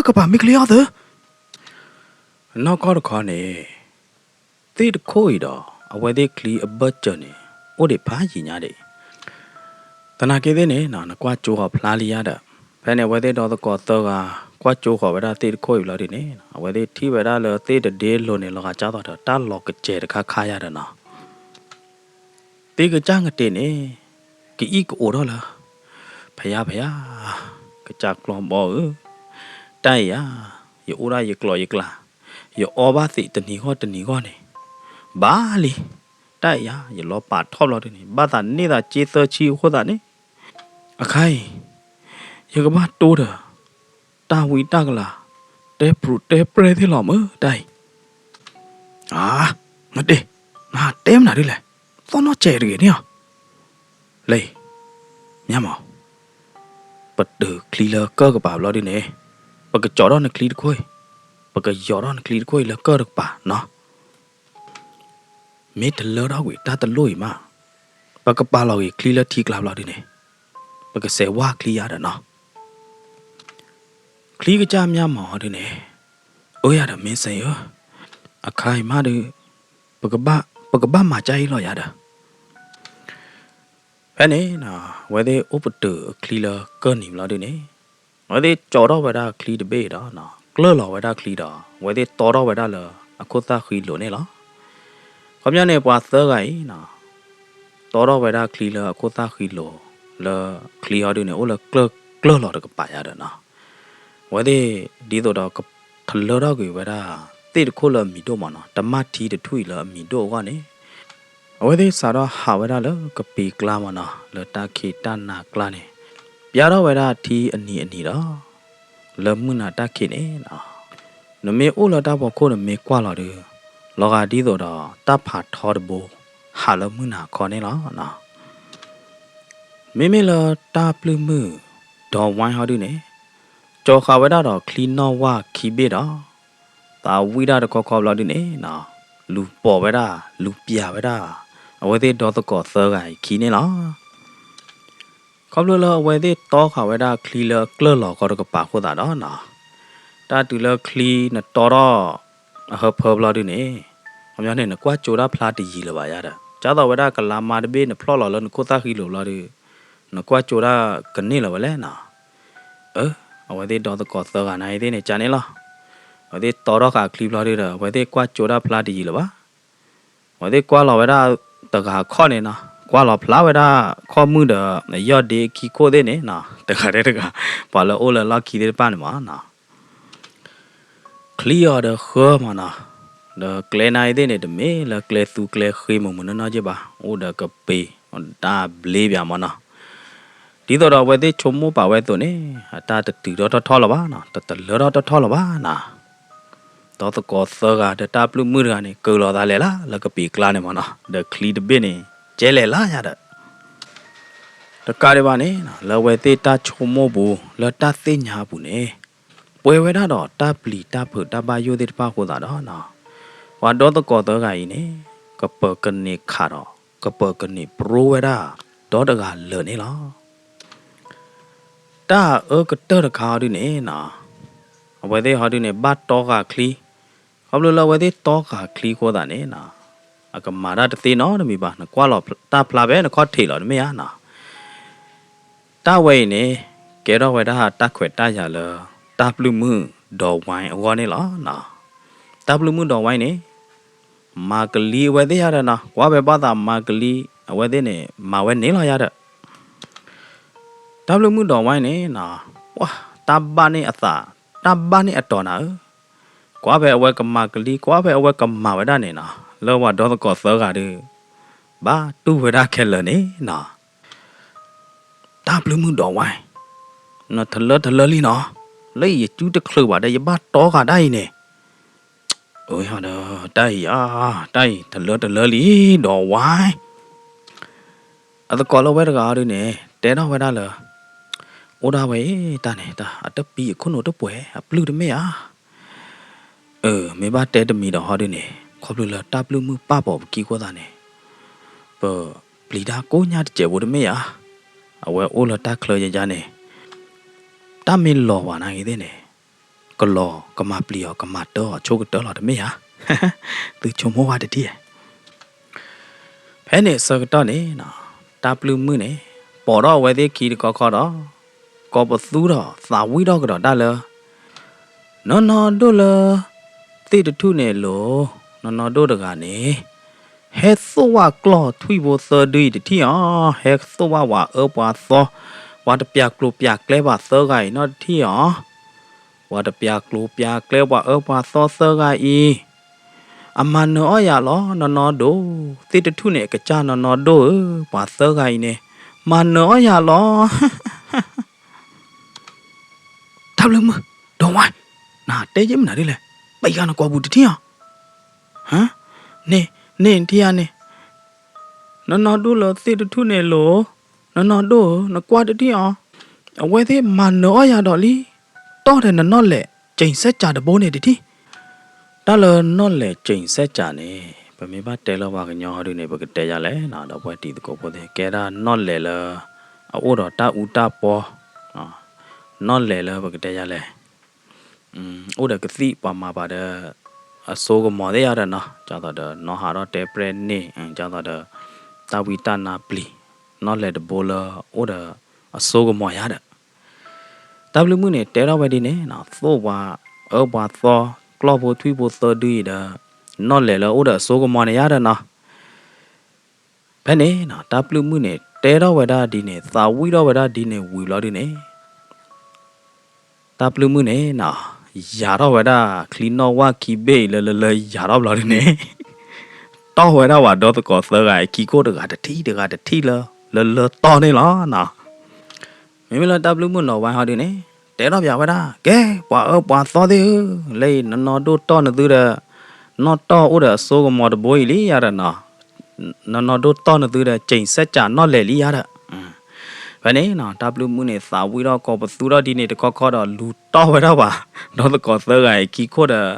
ka ba me kli ya de no ko da kha ne te de khoi da a we de kli a ba cha ne o de pha yi nya deตนาเกเดเนนะนะกว่าจูหอพลาลียาดะแพเนเวเดดอตกอตกากว่าจูหอเวดาติโคอยู่ลอดิเนเวเดที่เวดาเลติเดเดโลเนลอกาจาตอตาลอกเจดคาคายาดะนะติกะจางเตเนกิอีกโอดอละพยากะจากลอมบอไตยายโอราเยกลอยกลายออบาสิตนีก็เนบาลีไตยายลอปาทอบลอดิเนบาตาเนดาเจเตชีโคตาเนอะไข่ยังก็มาโตเด้อตาวิตากลาเตปรุเตเปรที่หล่อมือได้งาเดงาเต็มหนาดิแหละตอนนอเจริเนี่ยเลยเนี่ยมอปัดเดือคลีเลเกอร์กับป่าเราดิเนี่ยปักกะจอดอนคลีดคุยปักกะยอดอนคลีดคุยแล้วเกอร์กับป่าเนาะเมทเลอร์เราเวตาตะลุยมาปักกะป่าเราเอคลีเลทีกลาเราดิเนี่ยปักกะเสวาคลียาดะเนาะคลีกะจามยามหมอดิเนี่ยโอ้ยาดะเมเซยอะไข่มาดิปักกะบ้ามาใจรอยาดะแค่นี้นะเวเดอุปตือคลีเลเกินหิมเราดิเนี่ยเวเดจอดเอาไว้ได้คลีดเบดานะเกลือเราไว้ได้คลีดาเวเดตอดเอาไว้ได้เลยอะโคตาคลีโลเนี่ยละเขาเนี่ยเนี่ยปวาเซอร์ไงนะตอดเอาไว้ได้คลีเลอะโคตาคลีโลเลคลีเอาดิเนี่ยโอ้เลเกลือเราตะกปายาดะนะเวเดดีตัวดอกทะเลเรากูไว้ได้ติดโคเลมีโดมานะตะมาทีเดถุยเลมีโดว่าเนี่ยเอาไว้ที่สาระหาไว้ได้เลยกปีกลามานะเลยตาขีตานากลาเนี่ยยาเราไว้ได้ที่อันนี้ละเริ่มมือนาตาขีเนี่ยนะนเมโอละตาบอกโคเมกว่าเราเด้อลอกาดีตัวดอตาผาทอดโบหาเริ่มมือนาคอเนี่ยละนะเมละตาปลื้มมือดอวายเขาดูเนี่ยจอขาไว้ได้ดอกคลีนนอว่าคีเบดอตาวิดาตะคอเราดูเนี่ยนะลูปอไว้ได้ลูเปียไว้ได้เอาไว้ที่ดอตะกอเซอร์ไงคีเนี่ยละเขาเลือกเอาไว้ที่ต่อขาไว้ได้คลีเลเกลือหลอกก็ตะกปากโคตรđóนะตาดูเลคลีน่ะต่อรอเฮอเพิ่มเราดูเนี่ยผมอยากเนี่ยกว่าจูราพลาดดีเลยว่ายาดะจ้าต่อไว้ได้กลามาดเบนพลอเราแล้วโคตรขี้หลเราดูน่ะกว่าจูรากันนี่เราไปแล้วนะเอาไว้ที่ดอตะกอเซอร์กันไหนที่เนี่ยจานนี่ละเอาไว้ที่ต่อรอขาคลีเราดูเด้อไว้ที่กว่าจูราพลาดดีเลยวะไว้ที่กว่าเราไว้ได้ตะกาข้อเนี่ยนะกว่าเราพลาไว้ได้ข้อมือเด้อยอดเด็กขี้โคเด้เนี่ยนะตะกาได้ตะกาพอเราโอ้ละลักขี้ได้ป้านมานะคลีอเดเขอมานะเดเกลนายเด้เนี่ยเดเมละเกลตูเกลเขยมมันนะเจบะโอ้เดกะเปตาเบลบยามานะดีตัวเราไว้ที่ชมมูป่าไว้ตัวนี้ตาตะตือดอทอละบ้านะตะเลอดอทอละบ้านะตอตะกอเซอร์กาเดตาปลุมือกันนี่เกลอตาเลละแล้วก็ปีกลาเนี่ยมานะเดคลีดเบนี่เจเลละยาดะตะกาเดบานี่นะแล้วไว้ที่ตาชมมูบูแล้วตาเตญาบูนี่ป่วยไว้ได้ดอตาปลีตาเผิดตาบายุติปาโคตาดอนะว่าดอตะกอเตอร์กาอีนี่ก็เปิดกันนี่ขาดก็เปิดกันนี่โปรไว้ได้ดอตะกาเลอนี่ละตาก็เตอร์คาดิเนี่ยนะเอาไว้ที่หาดิเนี่ยบัดตอกาคลีเขาเลยเอาไว้ที่ตอกาคลีโคตาเนี่ยนะอาก็มาได้ตีน้องมีบ้านกว่าเราตาพลาเวนคอถีหรอไม่ยานะตาไว้เนี่ยเกเราไว้ได้ตาเขวตาอย่าเลยตาปลื้มมือดอกไม้เอาไว้เนี่ยหรอนะตาปลื้มมือดอกไม้เนี่ยมากลีไว้ที่ยาเด้นะกว่าแบบบ้านมากลีเอาไว้ที่เนี่ยมาไว้เนี่ยหรอยาเด้ตาปลื้มมือดอกไม้เนี่ยนะว้าตาบ้านนี่อัตตาตาบ้านนี่อัตตอนะกว่าแบบเอาไว้กับมากลีกว่าแบบเอาไว้กับมาไว้ได้เนี่ยนะแล้วว่าดอกตะกอเสือกันดิบ้าตู้ไว้ได้แค่เลยเนี่ยนะตาปลื้มมือดอกไม้น่ะทะเลลีเนาะ lấy chú được khơi vào đây ya ba to cả đây nè ôi hà đó đây à đây thật lơ lý đỏ quá à tao coi lâu vậy đó nè té đó vậy đó là ô đó vậy ta nè ta à tao bị con nó tao quẻ à blue đó mấy à mấy ba té đâm mi đó họ đi nè khó blue là ta blue mưa ba bỏ kia qua ta nè bờ bị đa cố nhà chạy vô đó mấy à à vậy ô là ta khơi ra nè ta mình lò vào này thế nè có lò có mà bìa có mà đó chỗ cái đó là mấy à từ chỗ mua qua được đi thế này sao cái đó nè nó ta blue mưa nè bỏ đó vậy thế kia có đó có bớt xú đó sao quý đó cái đó đã lơ nó đó lơ tí được thu nè lô nó đó được à nè hết số wa clo thui vô sơ đi thì thi hết số wa ở qua so wa tập bia club bia kle wa sơ gai nó thi wa tập bia club bia kle wa ở qua so sơ gai y amma nó ya lo nó do tí được thu nè cái cha nó do wa sơ gai nè mà nó ya lo thao lưng mơ đồ ngoài nà té dám nà đi lẹ bây giờ nó qua bụt thi hả nè nè thi nè nó đu lờ xí được thu nè lỗ nó đu nó qua được thi ở quay thế mà nó ya đỏ li to thì nó lẹ chỉnh xét trả được bố này đi thi đó là nó lẹ chỉnh xét trả nè bởi mấy bác té là vào cái nhỏ đi này bởi cái té ra lẽ nào đó quay thì có thể cái ra nó lẹ là ở đó ta u ta po nó lẹ là bởi cái té ra lẽ ô đó cái gì mà bà đó số cái mỏ đấy ra đó cho tao đó nó hà đó té brand nè cho tao đó tao bị tan na pli nó lẹ được bồ là ô đó số cái mỏ ra đó tao lúc mới này té ra vậy đi nè nó số và ở bà so global three vô sơ đi đó nó lẹ là ô đó số cái mỏ này ra đó nó bên này nó tao lúc mới này té ra vậy đó đi nè sao quý đó vậy đó đi nè quý lo đi nè tao lúc mới này nó giả đó vậy đó clean nó qua kí bê lờ giả đó rồi nè to vậy đó và đó tôi có sợ cái kí cô được gạt thi lờ to này nó nè mấy lần tao lúc muốn nó vài họ đi nè té đó vậy đó cái quả to thế lấy nó đốt to nó từ đó nó to ở đó số cái mỏ đó bôi lý ra đó nó đốt to nó từ đó chỉnh xét trả nó lẻ lý ra đó vậy nè nó tao lúc muốn này sao vui đó có bớt số đó đi nè có đó lú to vậy đó bà đó tôi có sợ cái kí cô đó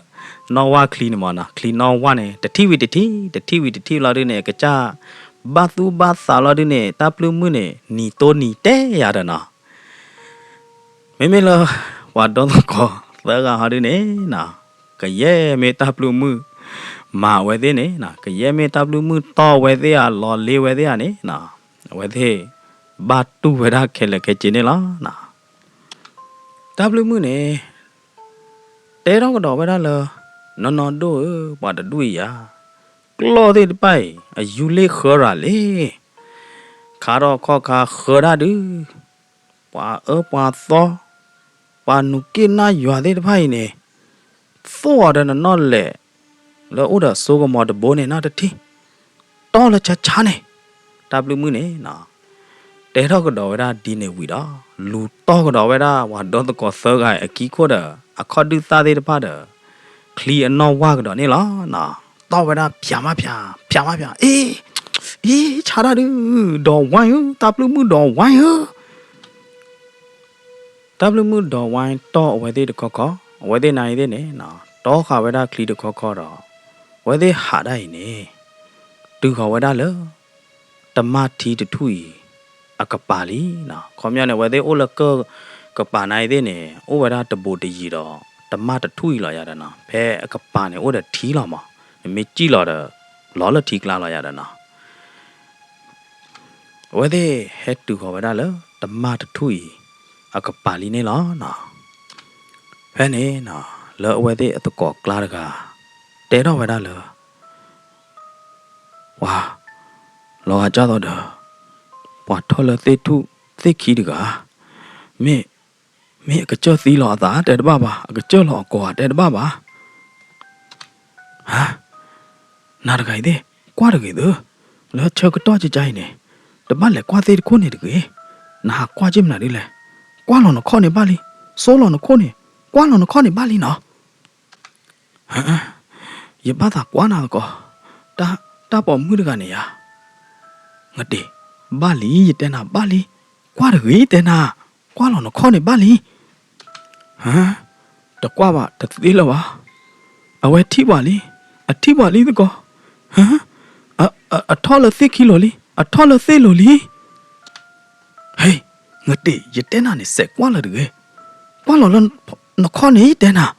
nó qua clean mà nè clean nó qua nè the TV là đi nè cái cha ba sao là đi nè tao lúc muốn nè nì to nì té ra đó nè mấy là và đó tôi có sợ cái họ đi nè cái gì mấy tao lúc muốn mà vậy thế nè cái gì mấy tao lúc muốn to vậy thế à lò lê vậy thế à nè vậy thế ba tu vậy đó cái là cái chuyện này đó nè tao lúc mới nè té đó cái đó vậy đó là nó đôi bà đã đuôi à lo thế bay à du lịch khờ ra lê khá đó có khá khờ ra đứ bà ở bà so bà nụ kia na dọa thế bay nè so đó nó lẹ là ở đó số cái mỏ đó bố này nó được thi to là chả nè tao lúc mới nè té đó cái đó ra đi nè quỷ đó lú to cái đó vậy đó và đó tôi có sợ cái kí cô đó à khó đưa ta đi đó đó clear nó qua cái đó nè lo nè to vậy đó phia má ê chả ra đi đỏ quay tao lúc mới đỏ quay tao lúc mới đỏ quay to vậy đi được có vậy đi này thế nè to khá vậy đó clear được có đó vậy đi hạ đây nè từ khó vậy đó lỡ tầm mát thì được thui à cái bà lý nè còn nhà này vậy đấy ô là cơ cái bà này thế nè ô vậy đó tập bộ gì đó tầm mát được thui là vậy đó nè phe cái bà này ô là thí là mà mấy chi là đó ló là thí là vậy đó nè vậy đấy hết từ họ vậy đó lỡ tầm mát được thui à cái bà lý này ló nè phe này nè lỡ vậy đấy tôi có là được à té đó vậy đó lỡ wow lo cho tôi được quả thôi là tê thu tê khí được à mẹ cái chơi gì lọ giá để ba cái chơi lọ quả để ba hả nào được cái đấy qua được cái đó là chơi cái to chơi chay này để ba lại qua tê con này được cái nào qua chim nào đi lại qua lọ nó con này ba đi số lọ nó con này quá là nó khó để ba li nó hả giờ ba thà quá nào có ta bỏ mưa được này à ngất đi ba li gì tên nào ba li quá được ý tên nào quá là nó khó để ba li hả đã qua bà thật tí là bà à quay thi bà li à thi bà li tôi có hả à thọ là xí kilo li à thọ là xí lô li hey ngất đi giờ tên nào này sẽ quá là được quá là nó khó này tên nào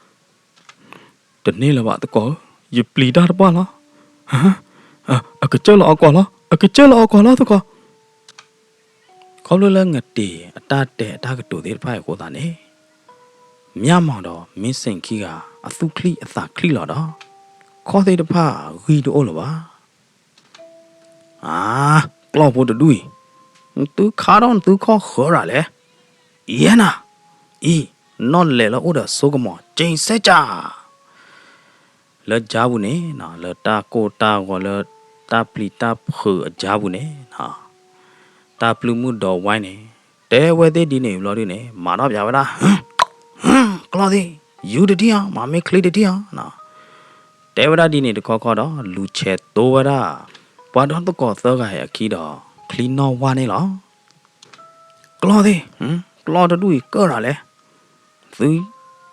tất nhiên là bạn tôi có giờ plì ra ba lo hả cái chơi lọ quả lo cái chơi lọ quả lo tôi có lúc là ngất đi ta để ta cái tuổi phải của ta này miếng mỏng đó miếng sinh kia à su kli à sa kli lọ đó có thể được pa ghi được rồi ba à lo bộ được đuôi tứ khá đó tứ khó khở ra lẽ yên à non lẽ là ở đó số cái mỏ trên xe cha lỡ giá bu nè nà lỡ ta cô ta gọi là ta pli ta khử giá bu nè nà ta plu mu đồ wine nè để quay thế đi nè lo đi nè mà nó bây giờ có gì you đi à mà mấy kli đi à nà để bây giờ đi nè có đó lu che tô bây giờ qua đó tôi có sơ cái khi đó clean nó qua này lo có gì lo đó đuôi cơ ra lẽ thứ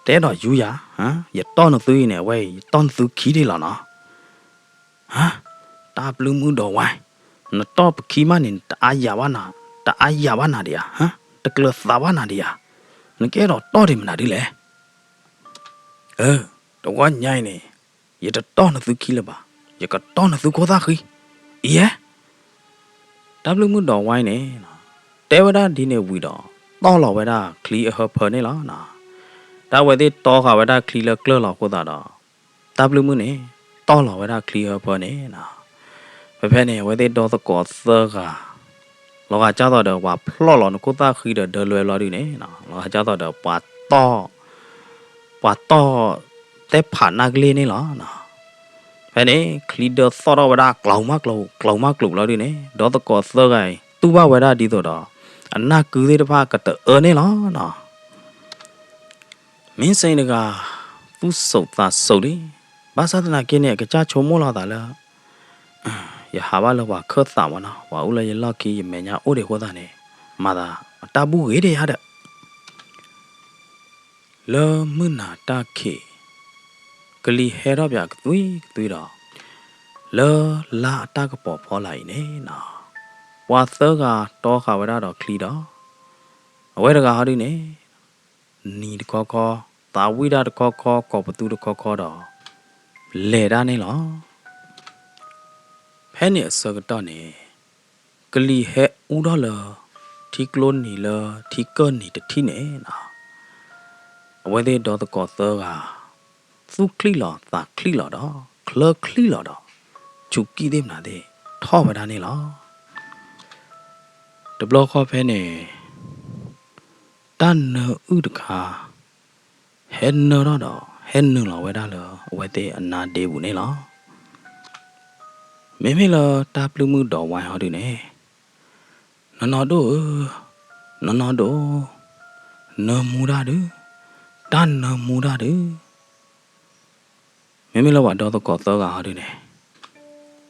té đó dữ ya hả giờ to nó tươi nè quay ton tươi khí đi là nó hả ta blue mu đồ quay nó to khí mà nên ta ai ya na đi à hả ta kêu sa wa na đi à nó cái đó to thì mình là đi lẽ đồ quá nhai nè giờ ta to nó tươi khí là bà giờ cái to nó tươi có ra khi ta blue mu đồ quay nè té vào đó đi nè vui đó to lò vào đó clear her per này lo nè ta vậy thì to cả vậy đó clear clear lọ của ta đó ta blue moon này to lọ vậy đó clear per này nè vậy này vậy thì đó ta có sơ cả lọ cả cháu ta được và plo lọ nó của ta khi được đỡ lười lọ đi này nè lọ cả cháu ta được và to té phản nag lên này lọ nè vậy này clear so đó vậy đó cloud mắc lục lọ đi này đó ta có sơ cái tu ba vậy đó đi rồi đó anh na cứ thế đó pha cả tờ này lọ nè mình xem được à tu sầu ta sầu đi bác sĩ na kia này cái cha chôm mua lo ta là ya haba lo wa khớt ta mà nó wa u là lo kia mẹ nhà ô để của ta này mà ta bu ghế để hả đó lơ mưa na ta kì cái ly hè đó bây tuổi đó lơ la ta cái bỏ lại nè nào wa sơ ga to khá vậy đó kì đó vậy đó hả đi nè ni có ta vi ra có bát tu có đó lệ ra này lo phe này sơ cái đó này cái ly hệ u đó là thi clone này là thi cơn này thi này nào vậy thì đó có sơ à su kli lọ ta kli lọ đó clear kli lọ đó chụp kỹ thêm nào đấy thò vào đây này lo đập lo khó phe này tan nợ được ha hen nợ đó hen nợ là vậy đó là vậy thì anh na đều này lo mấy là ta blue mu đỏ ngoài họ đi nè nó đổ nợ mu ra đứ tan nợ mu ra đứ mấy là bạn đó tôi có tơ gà họ đi nè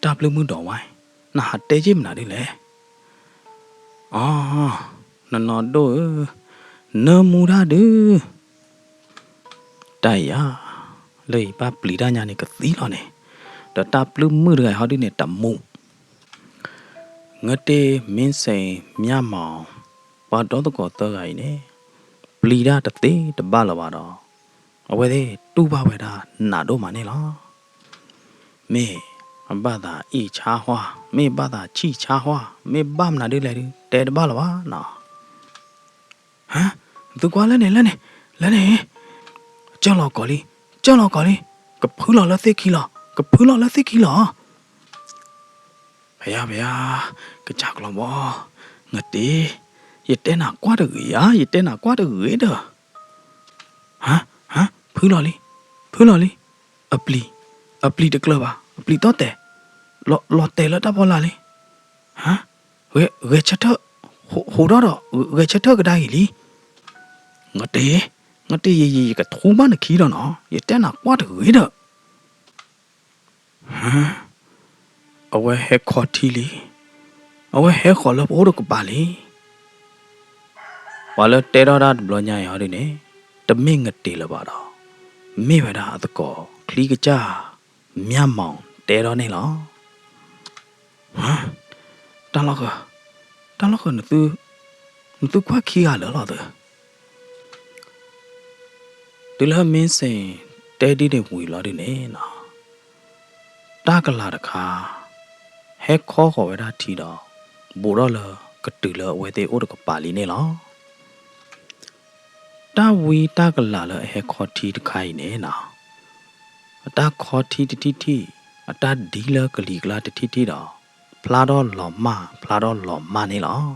ta blue mu đỏ ngoài nó hạt tê chim nào đi lẽ nó đổ nơ mu ra đứ đây à lấy ba plì ra nhà này cái tí lo này đó ta blue mu được họ đi nè tầm mù ngất đi miếng xe mía màu ba đó tôi có tơ gà này plì ra tập tí tập ba là ba đó ở đây thì tu ba vậy đó nã đô mà này lo mẹ ba ta y cha hoa mẹ ba ta chi cha hoa mẹ bám nã đi lại đi để ba là ba nọ hả tôi qua lên này cho lo cỏ đi cái phứ lo là thế kia lo bây giờ cái chạc lo bò ngất đi vậy tên nào qua được gửi đó hả phứ lo đi apply được chưa ba apply tốt thế lo tệ là đã bao la đi hả ghê chết thơ hồ đó ghê chết thơ cái đây đi ngất đi ငါတေးရီကထိုးမနခီးတော့နော်ရတဲ့နာကွာတူရတော့အဝဲဟဲခေါ်တီလီအဝဲဟဲခေါ်လို့ဘိုးတော့ကပါလီဘာလို့တဲတော့တာဘလညာရရနေတမင်းငတေးလပါတော့မေဝဒါအတကောခလီကကြမြတ်မောင်တဲတော့နေလားတလောက်နသူခွာခီရလောတော့ဒီလမင်းစင်တဲဒီတဲ့ဝီလာဒီနေနော်တာကလာတခါဟဲခေါ်ဝဲတာထီတော့ဘူတော့လကတူလဝဲတဲ့အိုတကပါလီနေလားတာဝီတာကလာလဟဲခေါ်ထီတခိုင်နေနော်အတာခေါ်ထီတီအတာဒီလကလီကလာတီတော့ဖလာတော့လော်မနေလား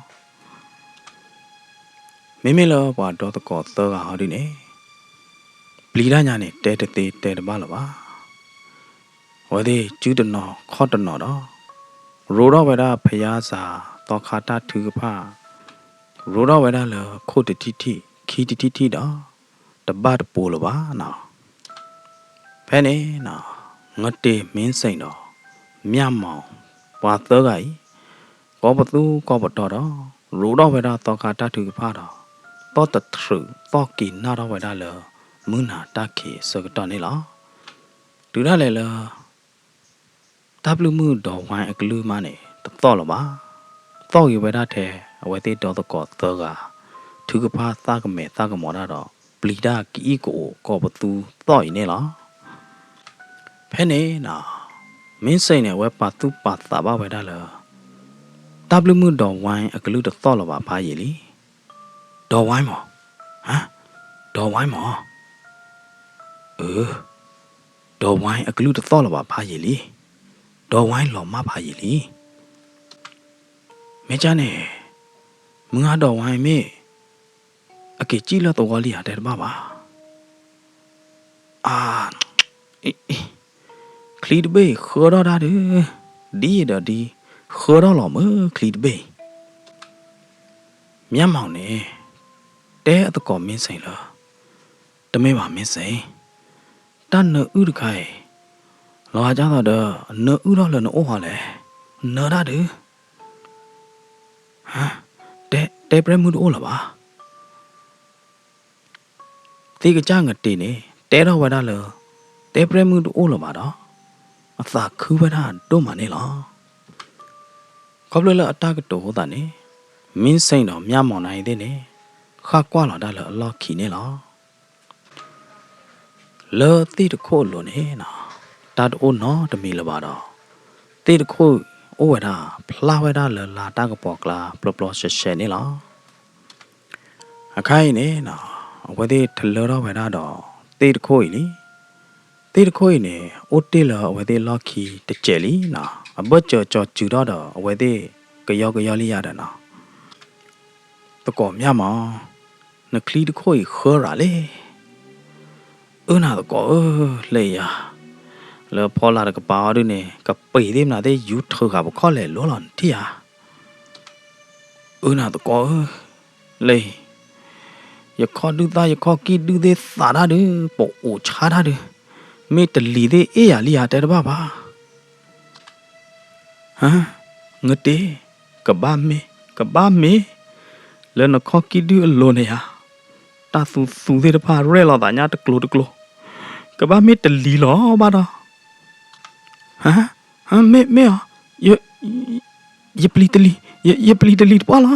မိလောဘာတော့တကောသောကဟောဒီနေပလီရညာနဲ့တဲတဲတပါလပါဝဲဒီကျူးတနော်ခေါ်တနော်တော့ရိုတော့ဝဲတာဖျားစာတော့ခါတာထူကဖရိုတော့ဝဲတာလခုတ်တီခီတီတော့တပတ်တပူလပါနော်ဖဲနေနော်ငတ်တေမင်းစိန်တော့မြတ်မောင်ပွာသောကကြီးကောပသူကောပတော်တော့ရိုတော့ဝဲတာတော့ခါတာထူကဖတော့တော့တထရတော့ကီနာတော့ဝဲတာလမွနာတခေစကတော့နေလားဒူရလေလားတပ်လူမှုတော်ဝိုင်းအကလူမနဲ့တော့လပါတော့ရဝဲတာထဲအဝဲသေးတော်တော့တော့ကသူကဖာသကမေသကမောတာတော့ပလီဒါကီကိုကောပသူတော့ရနေလားဖဲနေနော်မင်းစိတ်နဲ့ဝဲပါသူပါတာပါဝဲတာလားတပ်လူမှုတော်ဝိုင်းအကလူတော့လပါဖားရည်လီတော်ဝိုင်းမောတော်ဝိုင်းမောတော်ဝိုင်းအကလူတော့လပါဖားရည်လီတော်ဝိုင်းလော်မဖားရည်လီမဲချာနေမငါတော်ဝိုင်းမေအကေကြည့်လို့တော့လီရတယ်ပါခလီဒဘေခေါ်တော့တာဒီခေါ်တော့လော်မခလီဒဘေမြတ်မောင်နေတဲအတကောမင်းစိန်လားတမဲပါမင်းစိန်တန်နဥဒခိုင်လောကြတော့နဥတော့လည်းနိုးဟာလေနော်တာတဲပရမှုတော့လားပါတေကကြငတေနေတဲတော့ဝဒါလောတဲပရမှုတော့လားပါတော့အသာခူဝဒါတော့မနေလားခေါပလလအတကတော့ဟောတာနေမင်းစိန်တော့မြမောင်နိုင်သေးနေခါကွာလာတာလအလောခီနေလားလောတိတခို့လို့နေနော်တာတိုးနော်တမီလပါတော့တိတခို့အိုဝဒါဖလာဝဒါလာတာကပေါကလာပလရှဲနေလားအခိုင်နေနော်ဝဲသေးထလောတော့ဝဒါတော့တိတခို့လီတိတခို့နေအိုတေလဝဲသေးလောခီတကျက်လီနော်အဘကြောကျူတော့ဝဲသေးကြောလေးရတယ်နော်တကောမြမောင်နကလီတခို့ခေါ်ရလေနာတကောလေယာလောဖောလာကပါရနေကပေဒီမနာတဲ့ယူထောကဘခေါ်လေလောလန်တီယာနာတကောလေယခေါ်ဒူသားယခေါ်ကီဒူသေးသာရဒပိုအိုချာရဒမေတလီသေးအေးရလီရတဲ့ဘာပါငတေကဘာမေလဲနခေါ်ကီဒူလောနေယာတာသူသေးတဖာရဲလာတာညာတကလိုကဘာမေတလီလောဘာတော့မေယပလီတလီပွာလာ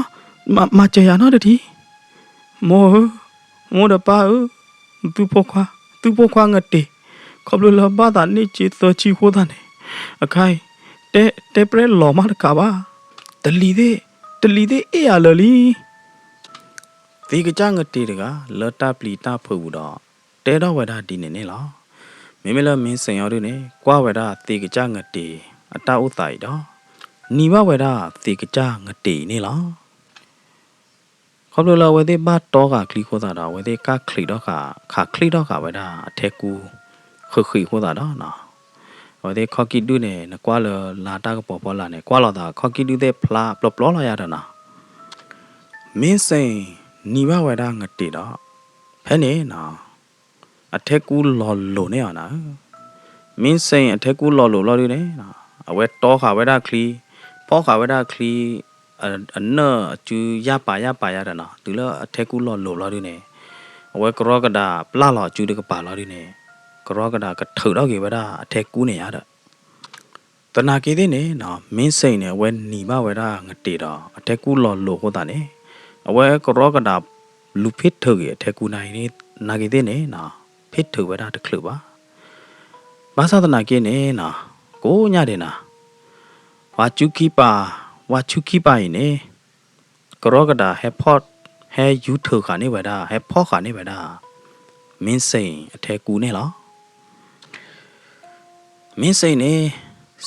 မချရနော်တတိမောဒပါသူပိုခွာငတေခေါပလလဘာတာနေချီသချီခိုးတာနေအခိုင်တဲပရဲလောမတကပါတလီသေးအေးရလလီဒီကကြငတေတကလော်တာပလီတာဖူတော့တဲတော့ဝဒါဒီနေလားမင်းမလမင်းစင်ရောတို့နေကွာဝဒါတေကကြငတေအတာဥတိုင်တော့နီဘဝဒါတေကကြငတေနေလားခေါပလလဝဒေဘာတော့ကခလီခိုးတာတော့ဝဒေကခလီတော့ခခလီတော့ကဝဒါအထက်ကူခခိုးတာတော့နော်ဝဒေခေါကီဒူနေကွာလာတာကပေါ်လာနေကွာလာတာခေါကီဒူတဲ့ဖလာပလောလာရတာနော်မင်းစင်နီဘဝဒါငတေတော့ ဖဲနေနော်အထက်ကူလော်လို့နေရနာမင်းစိန်အထက်ကူလော်လို့လော်ရနေနော်အဝဲတော့ခါဝဲတာခလီပေါ်ခါဝဲတာခလီအနော်ကျူရပါရတဲ့နော်ဒီလောအထက်ကူလော်လို့လော်ရနေအဝဲကရောကဒါပလာလော်ကျူတကပါလော်ရနေကရောကဒါကထောက်တော့ကေဝဲတာအထက်ကူနေရတဲ့တနာကေတဲ့နေနော်မင်းစိန်နေဝဲหนีမဝဲတာငတေတော့အထက်ကူလော်လို့ဟောတာနေအဝဲကရောကဒါလူဖစ်ထုတ်ရအထက်ကူနိုင်နေနာကေတဲ့နေနော်ဖစ်ထုတ်ဝဲတာတခလူပါဘာသာတနာကေနေနော်ကိုညတယ်နာဝါချူကီပါရင်နေကရောကဒါဟက်ဖော့ဟဲယူထောခါနေဝဲတာဟက်ဖော့ခါနေဝဲတာမင်းစိန်အထက်ကူနေလားမင်းစိန်နေ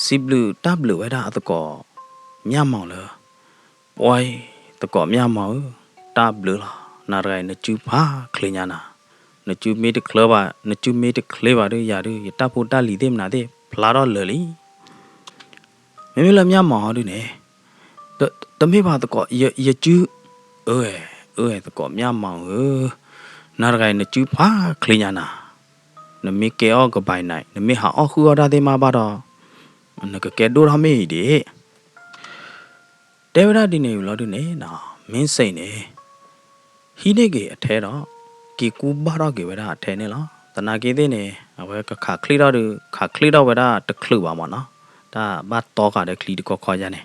စီဘလူတဘလူဝဲတာအတကောမြမောင်လားပွိုင်းတကောမြမောင်တဘလူလားနာရိုင်နကျူပါခလညာနာနကျူမီတကလဘာနကျူမီတကလေဘာရရတဖို့တလီတဲ့မနာတဲ့ဖလာတော့လေလီမင်းလည်းမြမောင်ဟုတ်နေတမေပါတကောရကျူအေးတကောမြမောင်နာရိုင်နကျူပါခလညာနာနမေကေအောကပိုင်နိုင်နမေဟာအောခူရတာတဲ့မှာပါတော့နကကဲဒိုရမေးဒီတေဝရဒီနေလော်ဒီနေနော်မင်းစိန်နေဟိနေကေအထဲတော့ကီကူဘာတော့ကေဝရအထဲနေလားတနာကေတဲ့နေအဝဲကခခလီတော့ဝရတခလူပါမနော်ဒါဘတ်တော့ကတဲ့ခလီတကောခေါ်ရနေ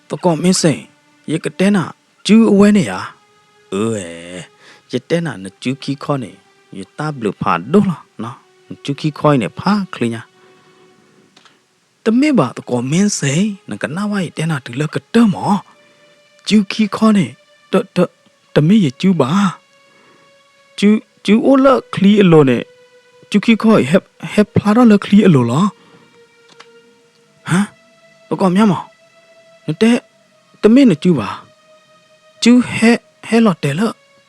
တကောမင်းစိန်ရကတဲနာကျူအဝဲနေရရတဲနာနကျူခီခေါ်နေရတဘလဖာဒိုလားနော်ကျူခီခေါ်နေဖာခလီညာတမေပါတကောမင်းစိန်နကနာဝိုင်တဲနာဒီလကတမောကျူခီခေါ်နေတမေရကျူပါကျူအိုလခလီအလိုနဲ့ကျူခီခေါ်ဟက်ဖလာတော့လခလီအလိုလားဟမ်တကောမြမတဲ့တမေနကျူပါကျူဟဲလော်တယ်လ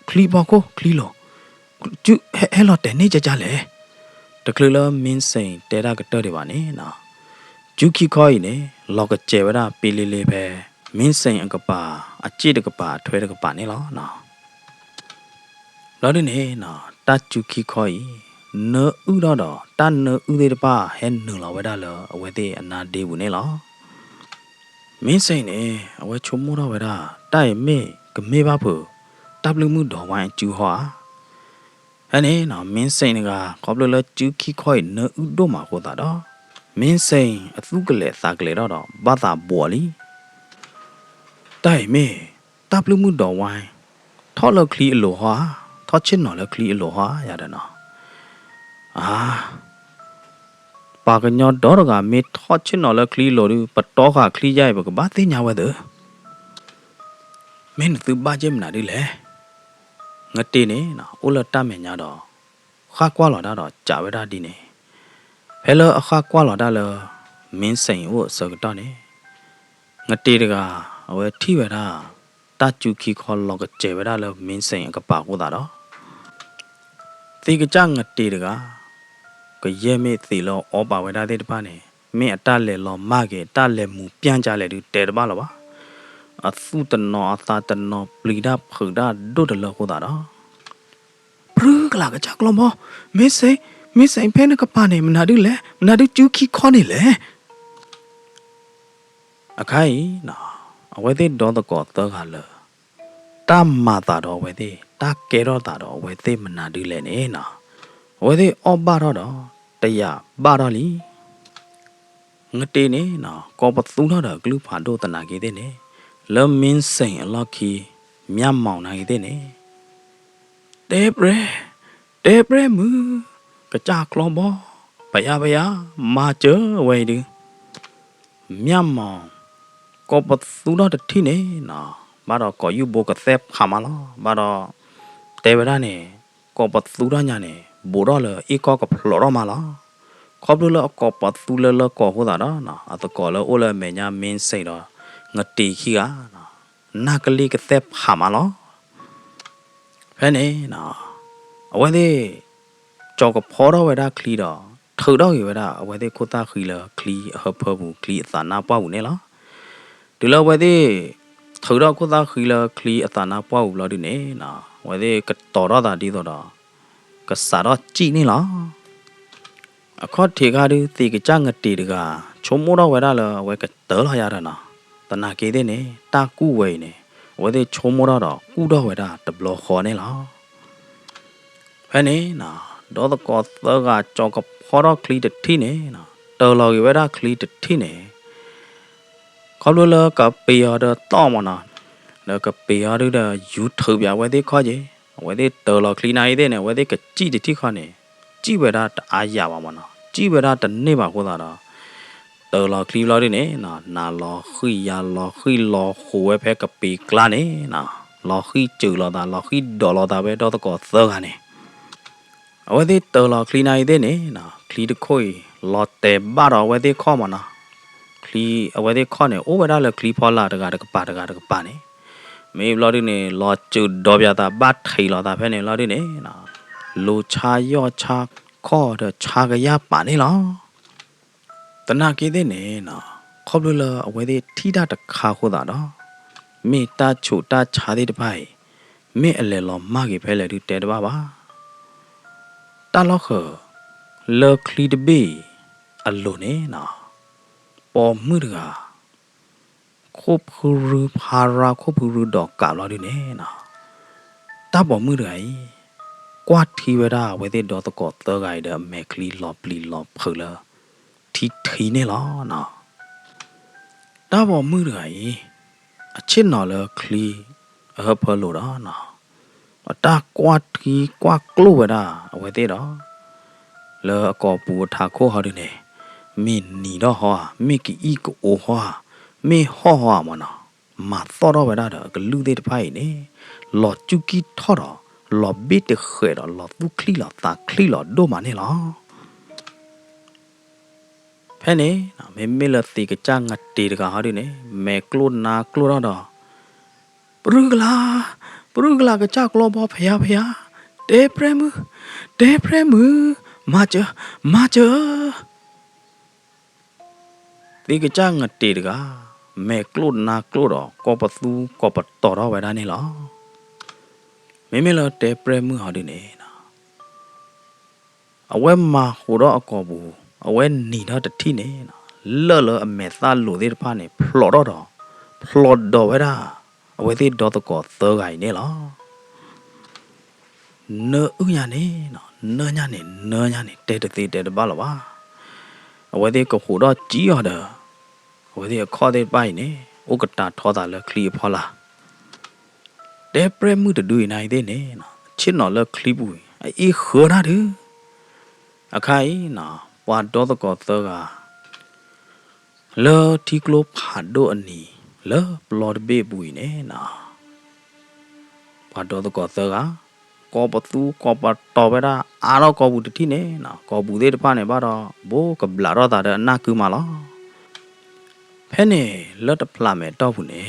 ခလီပါကိုခလီလောကျူဟဲလော်တယ်နေကြလေတကလလမင်းစိန်တဲတာကတော်တယ်ပါနေနော်ကျူခီခေါ်နေလောကကျဲဝရပီလေးပဲမင်းစိန်အကပါအကြည့်တကပါထွဲတကပါနေလောနော်လော်ဒီနေနော်တကျူခီခေါ်နော်ဥတော့တနော်ဥသေးတပါဟဲနော်လောဝဲတာလောအဝဲသေးအနာဒေးဘူးနေလောမင်းစိန်နေအဝဲချုံမိုးတော့ဝဲတာတိုက်မေကမေပါဖို့တပ်လူမှုတော်ဝိုင်းကျူဟွာဟဲ့နေနော်မင်းစိန်ကခေါပလလကျူခီခေါ်နော်ဥတော့မှာဟောတာတော့မင်းစိန်အသုကလေးစာကလေးတော့ဘာသာပေါ်လီတိုင်မေတပ်လူမှုတော်ဝိုင်းထောက်လခလီအလိုဟာထောက်ချင်နော်လခလီအလိုဟာရတယ်နော်ပါကညောဒေါ်ကမေထောက်ချင်နော်လခလီလိုပတော့ခခလီရိုက်ဘကဘာသိညာဝဲတဲ့မင်းသူဘာကျမနာဒီလေငတိနေနော်အိုလတမညာတော့ခါကွာလာတော့ကြာဝဲတာဒီနေဖဲလအခါကွာလာတာလမင်းစိန်ဝစကတော့နေငတိတကအဝဲထိဝဲတာတကျူခီခေါ်လောကကျေဝဲတာလမင်းစိန်ကပါကိုတာတော့သေကကြငတိတကရဲမေသေလောဩပါဝဲတာတဲ့တပါနေမင်းအတလဲလောမကေတလဲမူပြန်ကြလဲတူတဲတပါလောပါအသုတနောအသာတနောပလီဒဖုဒဒုဒလကိုတာတော့ပရကလာကကြကလောမမင်းစိန်ဖဲနကပါနေမနာဒူလဲမနာဒူကျူခီခေါ်နေလဲအခိုင်နော်အဝဲသေးတော့တကောတော့ခါလတမတာတော့ဝဲသေးတကဲတော့တာတော့ဝဲသေးမနာဒူလဲနေနော်ဝဲသေးအော်ပါတော့တရပါတော့လီငတေနေနော်ကောပသူတော့ကလူဖာတော့တနာကေတဲ့နေလမင်းစိန်အလောက်ခီမြတ်မောင်နိုင်တဲ့နေတဲပရမူကကြကလောဘောဘယာမာကျဝဲဒီမြတ်မောင်ကောပသူတော့တတိနေနော်ဘာတော့ကောယူဘောကသက်ခါမလားဘာတော့တဲဝရနေကောပသူတော့ညာနေဘောတော့လေအကောကဖလောတော့မလားခေါပလလကောပသူလလကောဟောတာနော်အတကောလအိုလမေညာမင်းစိတ်တော့ငတိခီကနော်နာကလေးကသက်ခါမလားဖဲနေနော်အဝဲသေးကြောက်ကဖောတော့ဝဲတာခလီတော့ထောက်တော့ရဝဲတာအဝဲသေးခိုတာခီလခလီအဟဖဘူးခလီအသာနာပွားဘူးနေလားဒီလိုဝဲသေးထောက်တော့ခိုတာခီလခလီအသာနာပွားဘူးလို့ဒီနေနော် ဝဲဒီကတော်တော့တာဒီတော့ကစားတော့ကြည့်နေလားအခုထေကားဒီတေကကြငတေတကချုံမိုးတော့ဝဲတာလဝဲကတော်လာရတာနော်တနာကေတဲ့နေတာကူဝဲနေဝဲဒီချုံမိုးတော့ကူတော့ဝဲတာတဘလခေါ်နေလားဖဲနေနော်တော့ကောသောကကြောကဖော်တော့ကလီတတိနေနော်တော်လော်ဝဲတာကလီတတိနေခေါ်လို့လကပေရတော့မနော်လကပေရတဲ့ယူထုပြဝဲဒီခေါ်ကြီးဝဲဒီတော်လော်ကလီနိုင်တဲ့နေဝဲဒီကကြည့်တတိခေါ်နေကြည့်ဝဲတာအားရပါမနော်ကြည့်ဝဲတာတနေ့ပါခေါ်တာတော့တော်လော်ကလီလော်နေနော်နာလော်ခိရလော်ခိလော်ဟိုဝဲဖဲကပေကလာနေနော်လော်ခိကျူလော်တာလော်ခိဒေါ်လော်တာပဲတော့ကောသောကနေအဝဲဒီတော်လော်ကလီနိုင်တဲ့နေနော်ကလီတခွေလော်တဲဘာတော့ဝဲဒီခေါ်မနော်ကလီအဝဲဒီခေါ်နေအိုဝဲတာလေကလီဖော်လာတကပါနေမေလော်ဒီနေလော်ကျူဒေါ်ပြတာဘတ်ထိလော်တာဖဲနေလော်ဒီနေနော်လူချာယောချာခေါ်တဲ့ချာကရပါနေလားတနာကေတဲ့နေနော်ခေါပလလအဝဲတဲ့ထိတာတခါခိုးတာတော့မေတာချိုတာချာတဲ့တပိုင်မေအလဲလောမကေဖဲလေဒီတဲတပါပါတာလောက်ခလော်ကလီတဘေအလိုနေနော်ပေါ်မှုတကခုပ်ခရူဖာရာခုပ်ခရူတော့ကလော်ဒီနေနော်တာပေါ်မှုတကကွာထီဝဒါဝဲတဲ့တော့ကောတော့ဂိုင်ဒမက်ကလီလော်ပလီလော်ဖလာထီနေလားနော်တာပေါ်မှုတကအချစ်နော်လကလီအဟဖလို့တော့နော်အတာကွာထီကွာကလိုဝဒါဝဲတဲ့တော့လောအကောပူထားခိုးဟာဒီနေမင်းနီတော့ဟောမိကီအီကိုအိုဟောမေဟောဟောမနော်မသောတော့ဝဒါကလူတဲ့တဖိုင်နေလော်ချူကီထော်တော့လော်ဘစ်တခဲတော့လော်သူခလီလော်တာခလီလော်ဒိုမနေလားဖဲနေမေမေလတိကကြငတ်တေတကဟာဒီနေမေကလိုနာကလိုတော့ပရုကလာကကြကလောဘောဖယာတေပရမမာချတိကကြငတ်တေတကမေကလိုနာကလိုတော့ကောပသူကောပတော်တော့ဝဲတာနေလားမေမေလတေပရမဟာဒီနေအဝဲမှာဟိုတော့အကောဘူးအဝဲနီတော့တတိနေလော်အမေသားလို့တဲ့ဖာနေဖလော်တော့ဝဲတာအဝဲသေးတော့ကောသောဂိုင်နေလားနော်ဥညာနေနော်ညာနေတဲတပါလားပါအဝဲသေးကဟိုတော့ကြီးရတာအဝဲသေးခေါ်တဲ့ပိုင်နေဥကတာထောတာလဲခလီဖော်လာတဲပရမှုတူနိုင်တဲ့နေချစ်နော်လဲခလီဘူးအေးခေါ်တာတူအခိုင်နော်ပွာတော့ကောသောကလော်တီကလိုဖာဒိုအနီလော်ပလော်ဘေဘူးနေနော်ပွာတော့ကောသောကကောပသူကောပတော်ပဲတာအားတော့ကောဘူးတတိနေနော်ကောဘူးသေးတဖာနေပါတော့ဘိုးကဘလာတော့တာအနာကူမလားဖဲနေလော်တဖလာမဲတော့ဘူးနေ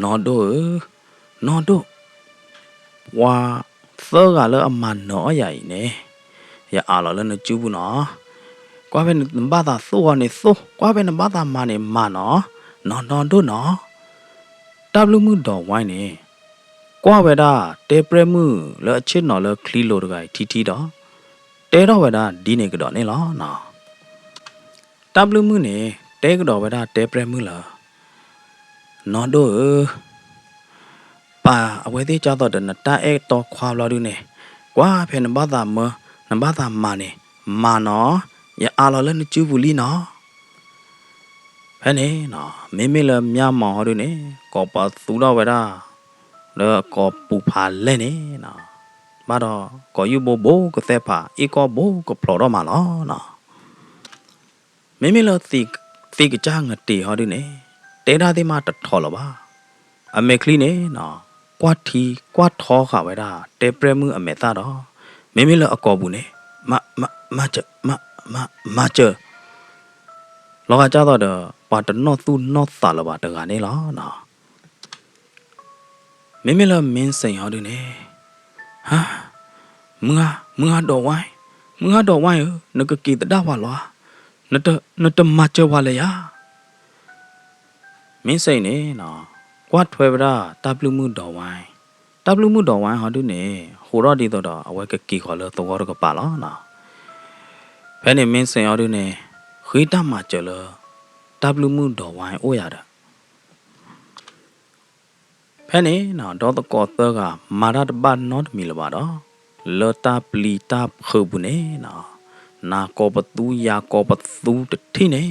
နော်တို့ဝါသောကလော်အမန်နော်ရိုင်နေရအားလော်လည်းကျူးဘူးနော်ကွာပဲနဘာသာသိုးနေသိုးကွာပဲနဘာသာမနေမနော်တို့နော်တဘလူမှုတော်ဝိုင်းနေကွာပဲတာတေပရမှုလောအချစ်နော်လောခလီလိုတကထီတော့တဲတော့ဝဲတာဒီနေကတော့နေလားနော်တဘလူမှုနေတဲကတော့ဝဲတာတေပရမှုလားနော်တို့ပါအဝဲသေးကြတော့တဲ့နတာအဲတော့ခွာလာดูနေကွာဖဲနဘာသာမနေမနော်ရအားလော်လည်းကျူးဘူးလီနော်ဖဲနေနော်မေလမြမော်ဟောดูနေကောပါသူတော့ဝဲတာလောကောပူဖာလဲနေနော်မတော့ကောယူဘိုကသက်ဖာအီကောဘိုကဖလော်တော့မလားနော်မေလတိကကြငတေဟောดูနေတဲတာဒီမှာတထော်လောပါအမေကလီနေနော်ကွာထီကွာထောခါဝဲတာတဲပရမှုအမေသားတော့မေလအကောဘူးနေမချလောကကြတော့ပါတနော့သူနော့သာလပါတကနေလားနော်မေလမင်းစိန်ဟောดูနေဟာမငါတော့ဝိုင်းနကကေတဒါဝါလောနတမချဝါလေယာမင်းစိန်နေနော်ကွာထွဲပရာတပလူမှုတော်ဝိုင်းတ W မှုတော်ဝိုင်းဟာတုနေဟိုတော့ဒီတော့အဝဲကကီခေါ်လို့တော့ကပါလားနော်ဖဲနေမင်းစင်ရတုနေခိတမှာကြလ W မှုတော်ဝိုင်းအိုရတာဖဲနေနော်တော့တကောတော့ကမာရတ်ဘတ်နော့မီလပါတော့လောတာပလီတာခဘူးနေနော်နာကောပတူယာကောပတူတတိနေ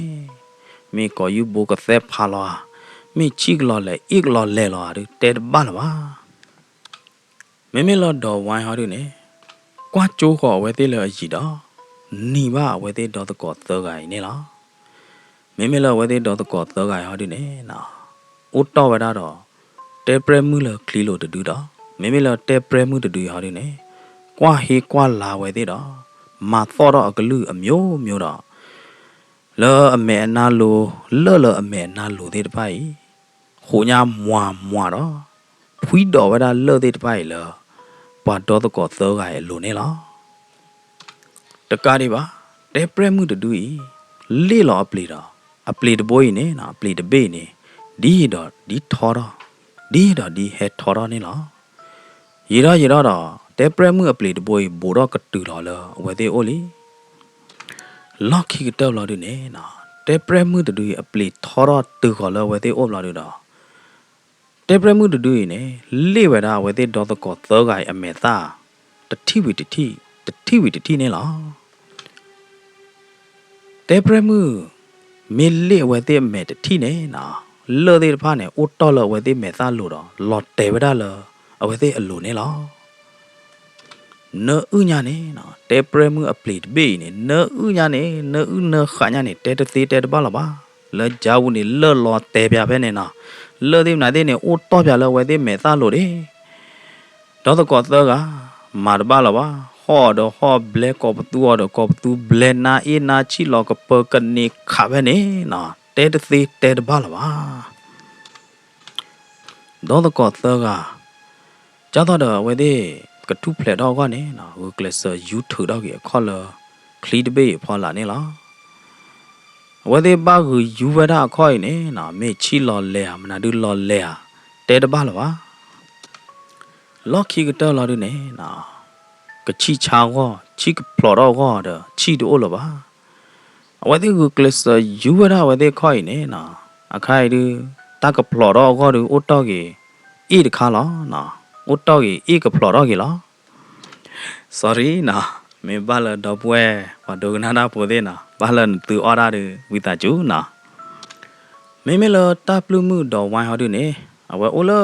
မေကောယူဘကသက်ဖာလာမေချိကလော်လေအိကလော်လဲလော်ရတဲ့ဘာလပါမေလော်တော်ဝိုင်းဟာတို့နေကွာကျိုးခေါ်ဝဲသေးလေအကြီးတော့နီပါဝဲသေးတော့တကောသောကိုင်နေလားမေလော်ဝဲသေးတော့တကောသောကိုင်ဟာတို့နေနော်အိုတော်ဝဲတော့တဲပရမှုလကလီလိုတူတော့မေလော်တဲပရမှုတူဟာတို့နေကွာဟေကွာလာဝဲသေးတော့မာသောတော့အကလူအမျိုးမျိုးတော့လောအမေနာလိုလောအမေနာလိုတဲ့ပိုင်ဟိုညာမွာတော့ဖွီးတော်ဝဒလောတဲ့ပိုင်လောပွားတော့ကောသောကရဲ့လိုနေလားတကားဒီပါတဲပရမှုတူလေလောအပလီတော့အပလီတဘိုးနေနော်အပလီတဘေးနေဒီတော့ဒီထော်တော့ဒီတော့ဒီဟဲထော်တော့နေလားရေတော့တဲပရမှုအပလီတဘိုးဘိုတော့ကတူတော့လောဝဲသေးအိုလီလော့ခီကတော့လာတယ်နော်တဲပရမှုတူအပလီထော်တော့တူခေါ်လောဝဲသေးအိုလာတော့တဲပရမှုတူနေလေဝဲတာဝဲသေးတော့ကောသောကိုင်အမေသားတတိဝီတတိနေလားတဲပရမှုမေလေဝဲသေးမေတတိနေနော်လော်သေးဖားနေအိုတော်လောဝဲသေးမေသားလို့တော့လော်တဲဝဒါလောအဝဲသေးအလိုနေလားနော်ဥညာနေနော်တဲပရမှုအပလီတဘေးနေနော်ဥညာနေနော်ဥနော်ခါညာနေတဲတသေးတဲတပါလားပါလဲကြောက်နေလော်လော်တဲပြပဲနေနော်လော်သေးနာသေးနေအိုတော့ပြလောဝဲသေးမေသားလို့တယ်တော့ကောသောကမာတပါလားပါဟောတော့ဟောဘလက်ကောပတူတော့ကောပတူဘလက်နာအေနာချီလောကပကနေခါပဲနေနော်တဲတသေးတဲတပါလားပါတော့ကောသောကကြောက်တော့ဝဲသေးကထုဖလက်တော့ကနေနော်ဟိုကလစယူထူတော့ကြီးခေါ်လခလီတဘေးဖော်လာနေလားဝဲသေးပါကူယူဝဒခေါ်နေနော်မေချီလော်လဲမနာဒူလော်လဲတဲတပါလားပါလော်ခီကတော့လာတယ်နော်ကချီချာကောချီကဖလော်တော့ကောတော့ချီတို့လောပါဝဲသေးကူကလစယူဝဒဝဲသေးခေါ်နေနော်အခိုင်ဒူတကဖလော်တော့ကောဒူအိုတော့ကြီးအေးတခါလားနော်အိုတော့ကြီးအေးကဖလော်တော့ကြီးလား sorry နော်မေဘာလတော့ပွဲဘာဒိုကနာနာပိုသေးနော်ဘာလသူအော်ဒါတွေဝီတာကျူနော်မေလောတပ်လူမှုတော့ဝိုင်းဟောတယ်နေအဝဲအိုလော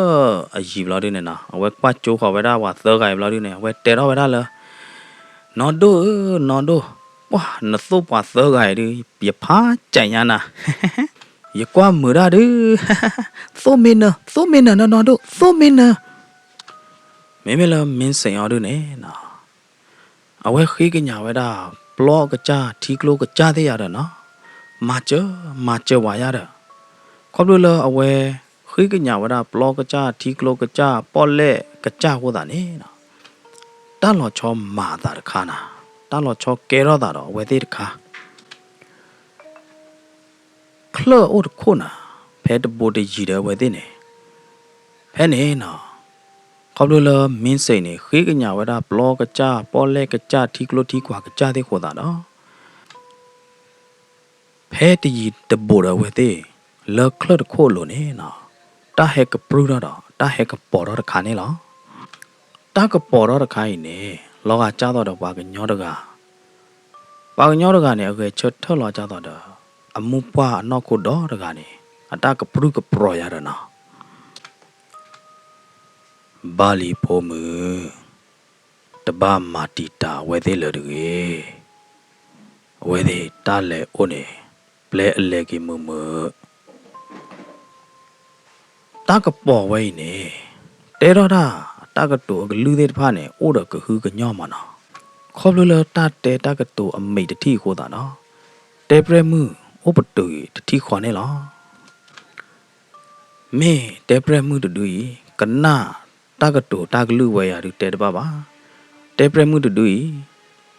အကြီးဘလာတယ်နော်အဝဲကွာကျိုးခေါ်ဝဲတာဝါသောကိုင်ဘလာတယ်နေအဝဲတဲတော့ဝဲတာလားနော်ဒိုဝါနသောပါသောကိုင်ဒီပြဖာကြိုင်ရနာရကွာမူရာဒီသောမင်းနော်နော်ဒိုသောမင်းနော်မေလောမင်းစင်ရတယ်နေနော်အဝဲခေကညာဝဲတာဘလော့ကကြထီကလိုကကြသေးရတာနော်မာချဝါရတာခေါပလိုလအဝဲခေကညာဝဲတာဘလော့ကကြထီကလိုကကြပေါ်လက်ကကြဟောတာနေနော်တလော်ချောမာတာတခါနာတလော်ချောကဲရောတာတော့ဝဲသေးတခါခလော့အိုတခုနာဖဲတပိုတကြီးတယ်ဝဲသေးနေဖဲနေနော်ခေါပလိုလမင်းစိန်နေခေကညာဝဒဘလော့ကကြပေါ်လက်ကကြထီကလိုထီကွာကကြတဲ့ခေါ်တာနော်ဖဲတကြီးတပိုရဝဲသေးလော်ကလတ်ခိုလိုနေနော်တာဟက်ကပရူတော့တာဟက်ကပေါ်တော့ခါနေလားတာကပေါ်တော့ခိုင်းနေလောကကြတော့ဘာကညောတကနဲ့အကေချတ်ထော်လောကြတော့အမှုပွားအနောက်ကိုတော့တကနေအတာကပရူကပရောရရနော်ဘာလီဖိုမူတဘာမာတီတာဝဲသေးလတွေဝဲသေးတာလေအိုနေပလဲအလေကီမူတာကပေါ်ဝဲနေတဲတော့တာတာကတူကလူသေးတဖာနေအိုတော့ကဟူကညော့မနော်ခေါပလလတာတဲတာကတူအမိတ်တတိခိုးတာနော်တဲပရမှုအိုပတူတတိခွန်နေလားမေတဲပရမှုတူကနာတာကတူတာကလူဝဲရတူတဲတပါပါတဲပရမှုတူ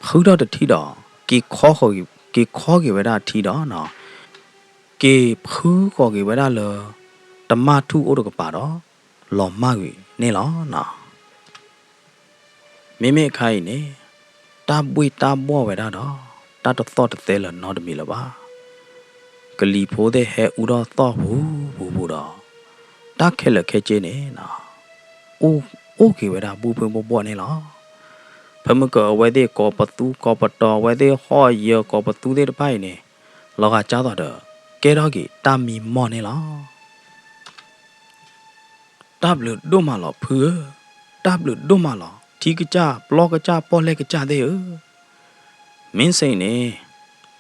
ခူတော့တတိတော့ကီခေါ်ကေဝဲတာထီတော့နော်ကေဖူးခေါ်ကေဝဲတာလောတမထုအိုတော့ကပါတော့လော်မကွေနေလားနော် မိမိခိုင်းနေတာပွေတာဘောဝဲတာတော့တာတော့တော့တဲ့လနော်တမီလပါကလီဖိုးတဲ့ဟဲဦးတော့တော့ဘူးတော့တာခဲလခဲချင်းနေနော်โอเคဝဲတာဘူးဖွင့်ပေါ်နေလားဖမကဝဲတဲ့ကောပတူကောပတော်ဝဲတဲ့ဟောရကောပတူတဲ့ပိုင်နေလောကကြားတော့ကဲတော့ကြီးတာမီမော်နေလားတပ်လို့တို့မလားဖူတပ်လို့တို့မလားဒီကကြဘလော့ကကြပေါ်လက်ကကြတဲ့မင်းစိတ်နေ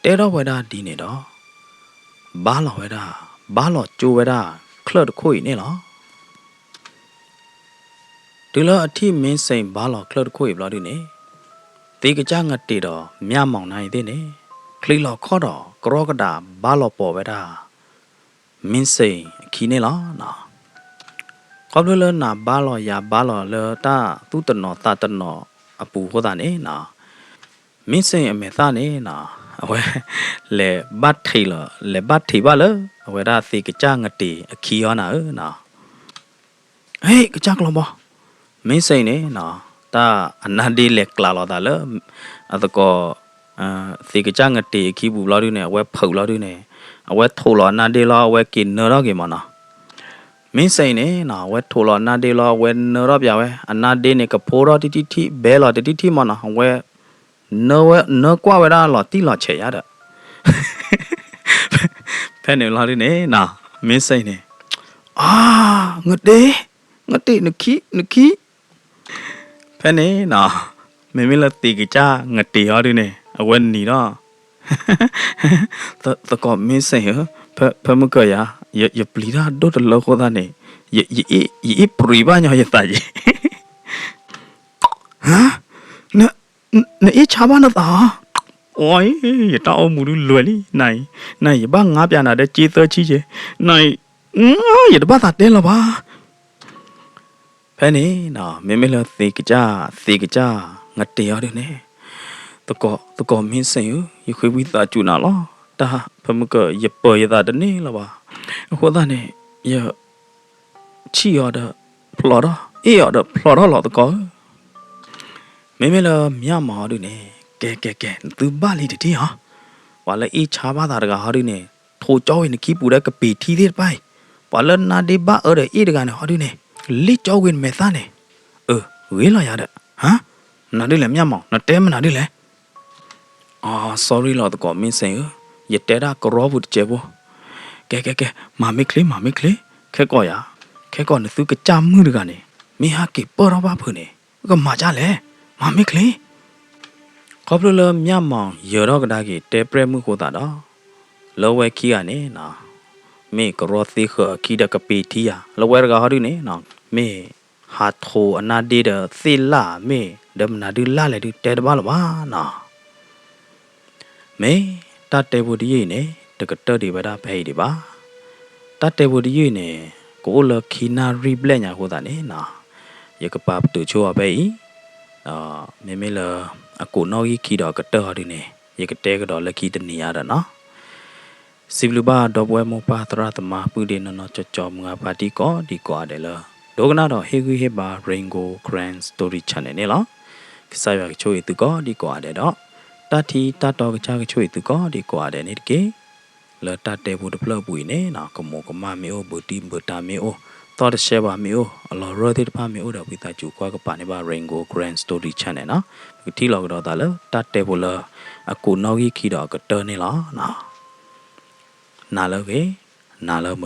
တဲတော့ဝဲတာဒီနေတော့ဘာလောဝဲတာဘာလောကြိုဝဲတာခလတ်ခွေနေလားဒီလိုအထိမင်းစိတ်ဘာလောခလတ်ခွေဘလားဒီနေဒီကကြငတ်တေတော့မြမောင်နိုင်တဲ့နေခလီလောခေါ်တော့ကရောကတာဘာလောပေါ်ဝဲတာမင်းစိတ်ခီနေလားနော်ကောဘလနာဘာလောရဘာလောလတာသူတနောတာတနောအပူဟောတာနေနော်မင်းစိတ်အမေသားနေနော်အဝဲလေဘတ်ထီလလေဘတ်ထီပါလအဝဲဒါစီကကြငတေအခီယောနာနော်ဟေးကကြကလောမမင်းစိတ်နေနော်တာအနာဒီလေကလာလောတာလအတကောစီကကြငတေအခီဘူးလောဒီနေအဝဲဖုတ်လောဒီနေအဝဲထိုလောနာဒီလောအဝဲကင်နော်ကေမနော်မင်းစိတ်နေနော်အဝဲထိုလောနာဒီလောအဝဲနော်ပြဝဲအနာဒီနေကဖိုးရောတီတီဘဲလောတီတီမနော်အဝဲနော်ကွာဝဲတာလောတီလောချေရတဲ့ဖဲနေလောဒီနေနော်မင်းစိတ်နေငတေနခီဖဲနေနော်မင်းမလတီကကြငတေရောဒီနေအဝဲနီတော့တကောမင်းစိတ်ဖမကရပလီရာဒိုတလောခေါ်တာနေယပရိဘာညရတာကြီးနေချာဘာနာတာအိုးရတောင်းမူလွယ်လီနိုင်ဘာငါပြန်လာတဲ့ကြေးသချီချေနိုင်ရတဘာသာတဲလပါဖဲနေနော်မင်းမလသေကကြငတေရတဲ့နေတကောမင်းစင်ရခွေဝိတာကျူနာလောတာဖမကရပေါ်ရတာတနေလပါခေါ်တာနေရချီရတဲ့ဖလော်တော့ရတဲ့ဖလော်တော့လောတကောမင်းမလမြမာတို့နေကဲသူဘာလီတီဟာဝါလေအချာဘာသာတကဟာတို့နေထိုကြောင်းရင်ခိပူတဲ့ကပီထီတဲ့ပိုင်ဘာလနာဒီဘာအဲ့ဒီတကနေဟာတို့နေလိကြောင်းဝင်မဲ့သားနေဝေးလာရတဲ့ဟမ်နာဒီလေမြမောင်နတဲမနာဒီလေsorry လို့တော့မင်းစင်ရတဲတာကရောဘူးကျေဘောကဲမမကလေးခဲကောနသူကကြမှုတကနေမင်းဟာကေပေါ်တော့ပါဖုန်နေကမာကြလေမမကလေးခေါပလမြမောင်ရတော့ကဒါကြီးတဲပရမှုကိုတာတော့လောဝဲခီကနေနော်မေကရောသိခခီဒကပီတီယာလောဝဲကဟာဒီနေနော်မေဟာထိုအနာဒီဒသီလာမေဒမနာဒီလာလေဒီတဲတပါလပါနော်မေတတဲဘူးဒီနေတကတဒီဗဒါဖဲဒီပါတတဲဘူးဒီနေကိုလခီနာရီဘလက်ညာဟိုတာနေနော်ရကပပ်တူချိုအပဲမေလအကိုနော်ကြီးခီတော့ကတော်ဒီနေရကတဲကတော့လက်ခီတနေရတာနော်စီဘလူဘာတော့ပွဲမပါတရသမပုဒီနော်ကြောမငါပါတီကောဒီကွာတယ်လားဒိုကနာတော့ဟေဂူဟေဘာ Raingo Grand Story Channel နေလားကစားရချိုးသူကောဒီကွာတယ်တော့တတီတတော်ကချာကချိုးသူကောဒီကွာတယ်နေတကေလတတဲဘူးတဖလပွေနေနော်ကမောကမမေအိုဘူတီဘူတာမေအိုတော်တရှဲပါမေအိုအလော်ရောတိတဖမေအိုတော့ဝိတာကျူကွာကပါနေပါ Raingo Grand Story Channel နော်ဒီလောက်တော့တာလဲတတဲဘူးလအကူနော်ကြီးခီတော့ကတော်နေလားနော်နာလောကေနာလောမ